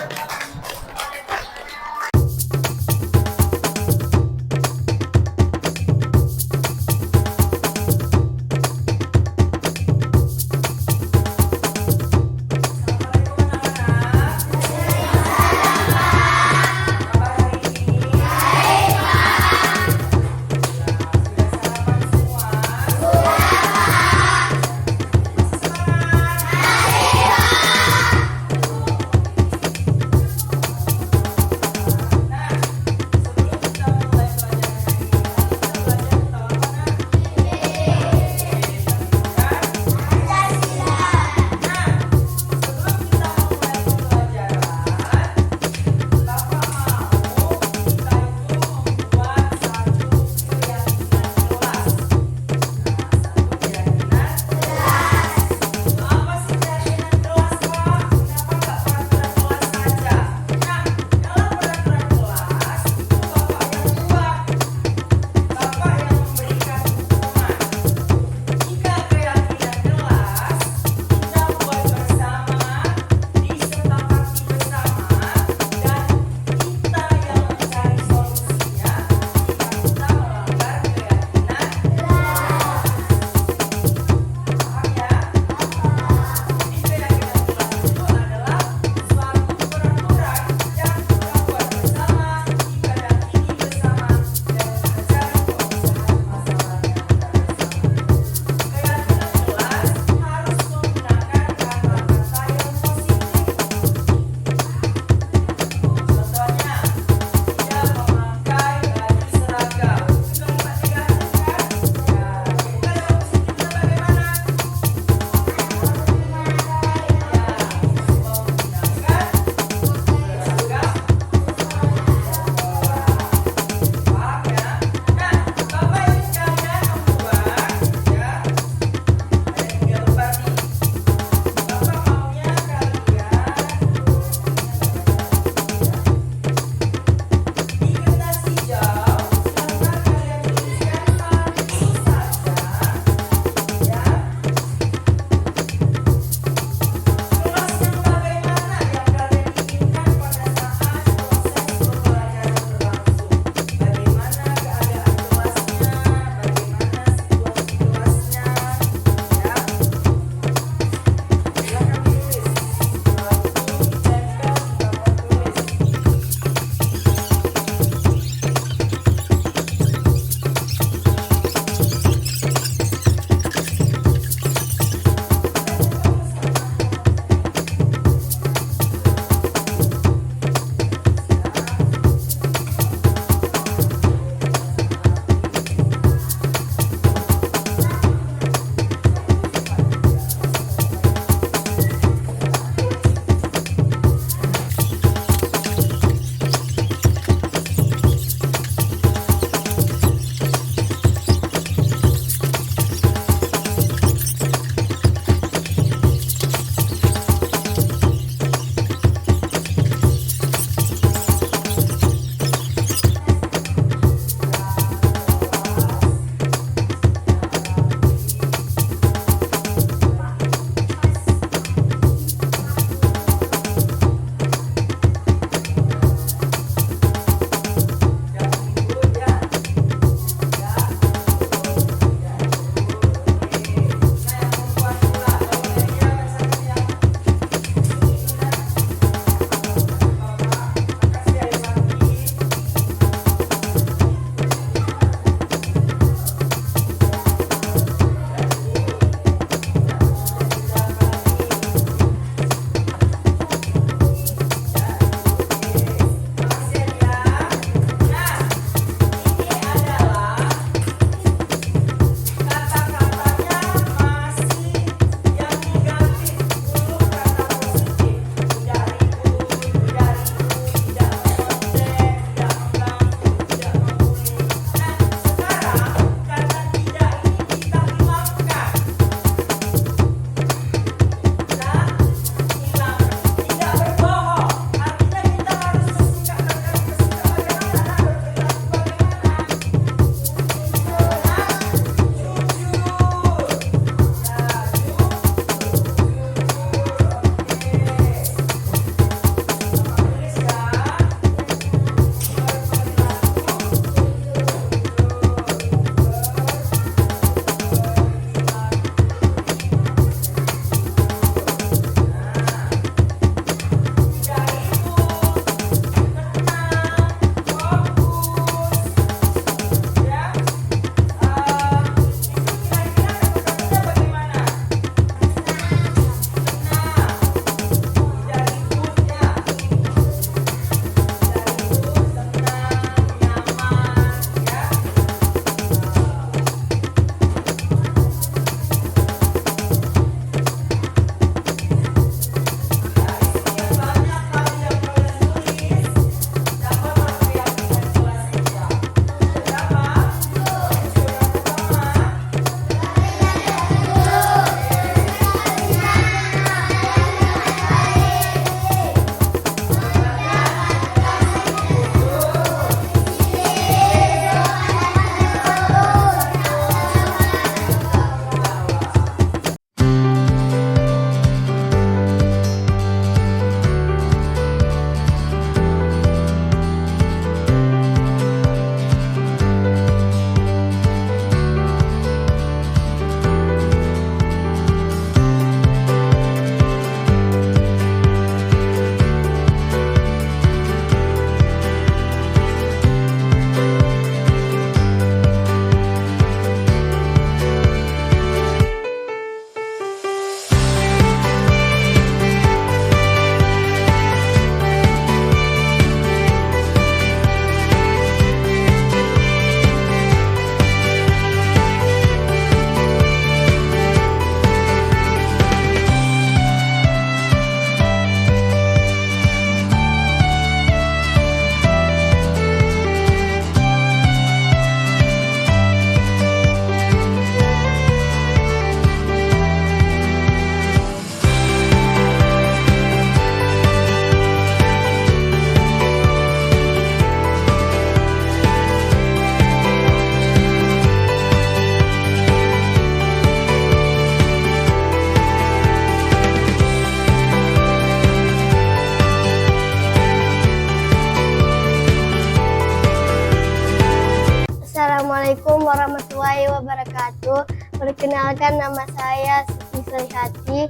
warahmatullahi wabarakatuh. Perkenalkan, nama saya Siti Solihati.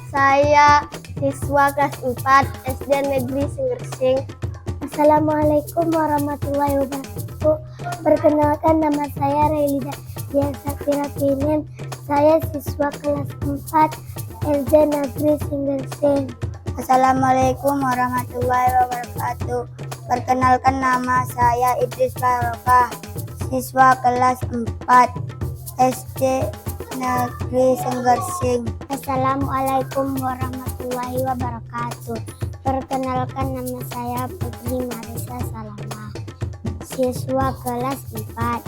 Saya siswa kelas 4 SD Negeri Singgersing. Assalamualaikum warahmatullahi wabarakatuh. Perkenalkan, nama saya Relida Dian Safira Pinin. Saya siswa kelas 4 SD Negeri Singgersing. Assalamualaikum warahmatullahi wabarakatuh. Perkenalkan, nama saya Idris Barokah, siswa kelas 4 SD Negeri Singgersing. Assalamualaikum warahmatullahi wabarakatuh. Perkenalkan, nama saya Putri Marisa Salama, siswa kelas 4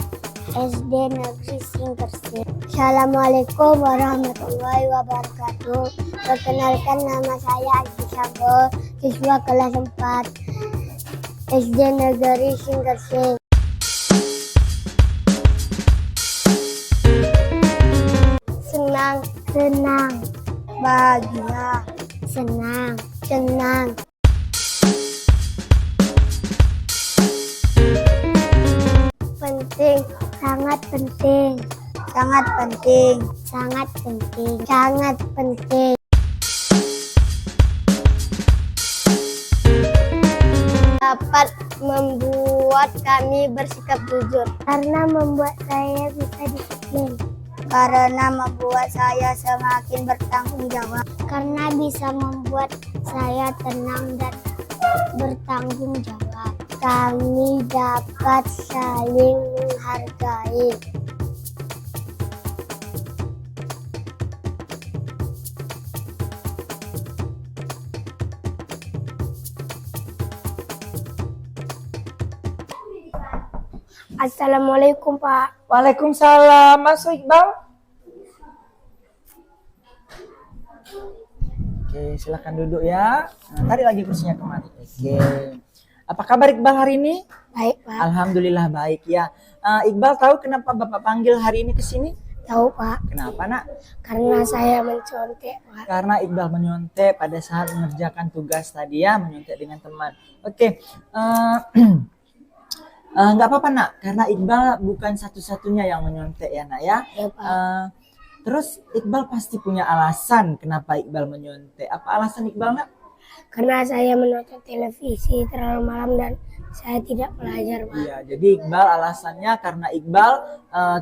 SD Negeri Singgersing. Assalamualaikum warahmatullahi wabarakatuh. Perkenalkan, nama saya Adi Syabol, siswa kelas 4 SD Negeri Singgersing. Senang, bahagia, senang. Penting, sangat penting. Dapat membuat kami bersikap jujur karena membuat saya bisa disiplin. Karena membuat saya semakin bertanggung jawab. Karena bisa membuat saya tenang dan bertanggung jawab. Kami dapat saling menghargai. Assalamualaikum, Pak. Waalaikumsalam. Masuk Iqbal. Oke, silakan duduk ya. Nah, tarik lagi kursinya kemari. Oke. Apa kabar Iqbal hari ini? Baik, Pak. Alhamdulillah baik ya. Iqbal tahu kenapa Bapak panggil hari ini ke sini? Tahu, Pak. Kenapa, Nak? Karena saya mencontek, Pak. Karena Iqbal menyontek pada saat mengerjakan tugas tadi ya, menyontek dengan teman. Oke. Nggak apa-apa, Nak, karena Iqbal bukan satu-satunya yang menyontek ya, Nak ya. Ya, Pak. Terus Iqbal pasti punya alasan kenapa Iqbal menyontek. Apa alasan Iqbal, Nak? Karena saya menonton televisi terlalu malam dan saya tidak belajar, Pak. Iya, jadi Iqbal alasannya karena Iqbal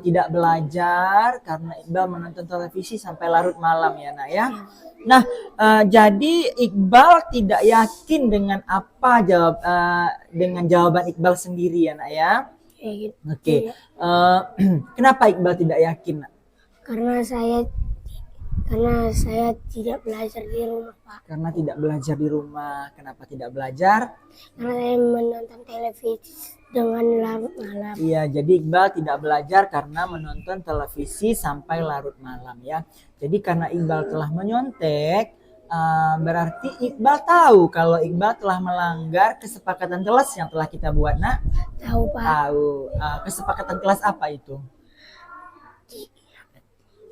tidak belajar, karena Iqbal menonton televisi sampai larut malam ya, Nak ya. Nah, jadi Iqbal tidak yakin dengan apa dengan jawaban Iqbal sendiri ya, Nak ya. Kayak gitu. Oke. Kenapa Iqbal tidak yakin, Nak? Karena saya tidak belajar di rumah, Pak. Karena tidak belajar di rumah. Kenapa tidak belajar? Karena saya menonton televisi dengan larut malam. Iya, jadi Iqbal tidak belajar karena menonton televisi sampai larut malam ya. Jadi karena Iqbal telah menyontek, berarti Iqbal tahu kalau Iqbal telah melanggar kesepakatan kelas yang telah kita buat, Nak. Tahu, Pak. Tahu. Kesepakatan kelas apa itu?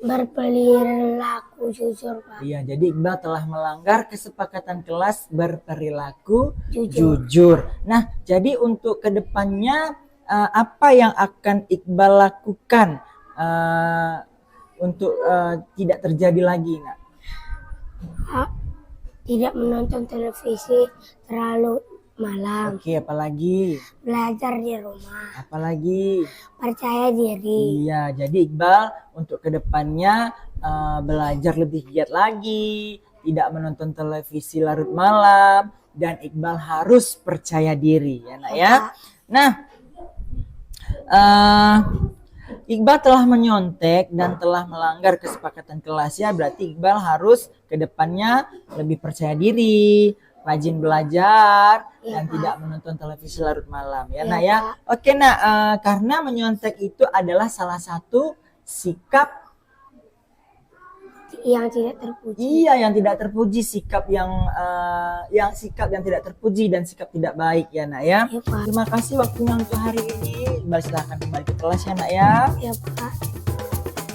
Berperilaku jujur, Pak. Iya, jadi Iqbal telah melanggar kesepakatan kelas berperilaku Jujur. jujur. Nah, jadi untuk kedepannya apa yang akan Iqbal lakukan untuk tidak terjadi lagi, Nak? Tidak menonton televisi terlalu malam. Oke, apalagi? Belajar di rumah. Apalagi? Percaya diri. Iya, jadi Iqbal untuk kedepannya belajar lebih giat lagi, tidak menonton televisi larut malam, dan Iqbal harus percaya diri ya, Nak ya. Nah, Iqbal telah menyontek dan telah melanggar kesepakatan kelas ya, berarti Iqbal harus kedepannya lebih percaya diri, rajin belajar, dan tidak menonton televisi larut malam ya, Nak ya. Oke, Nak, karena menyontek itu adalah salah satu sikap yang tidak terpuji. Iya, yang tidak terpuji, sikap yang tidak terpuji dan sikap tidak baik ya, Nak ya. Ya, Pak. Terima kasih waktunya untuk hari ini. Iqbal silahkan kembali ke kelas ya, Nak ya. Ya, Pak.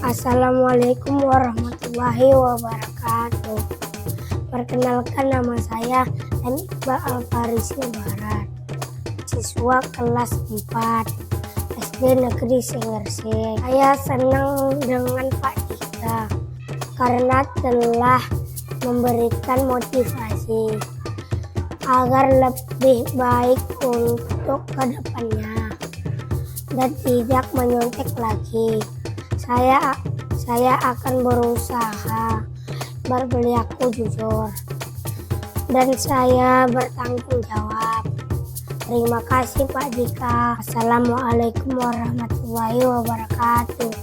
Assalamualaikum warahmatullahi wabarakatuh. Perkenalkan, nama saya Iqbal Alfarisi Barat, siswa kelas 4 SD SD Negeri Singersing. Saya senang dengan Pak Dika karena telah memberikan motivasi agar lebih baik untuk kedepannya dan tidak menyontek lagi. Saya akan berusaha berperilaku jujur dan saya bertanggung jawab. Terima kasih Pak Dika. Assalamualaikum warahmatullahi wabarakatuh.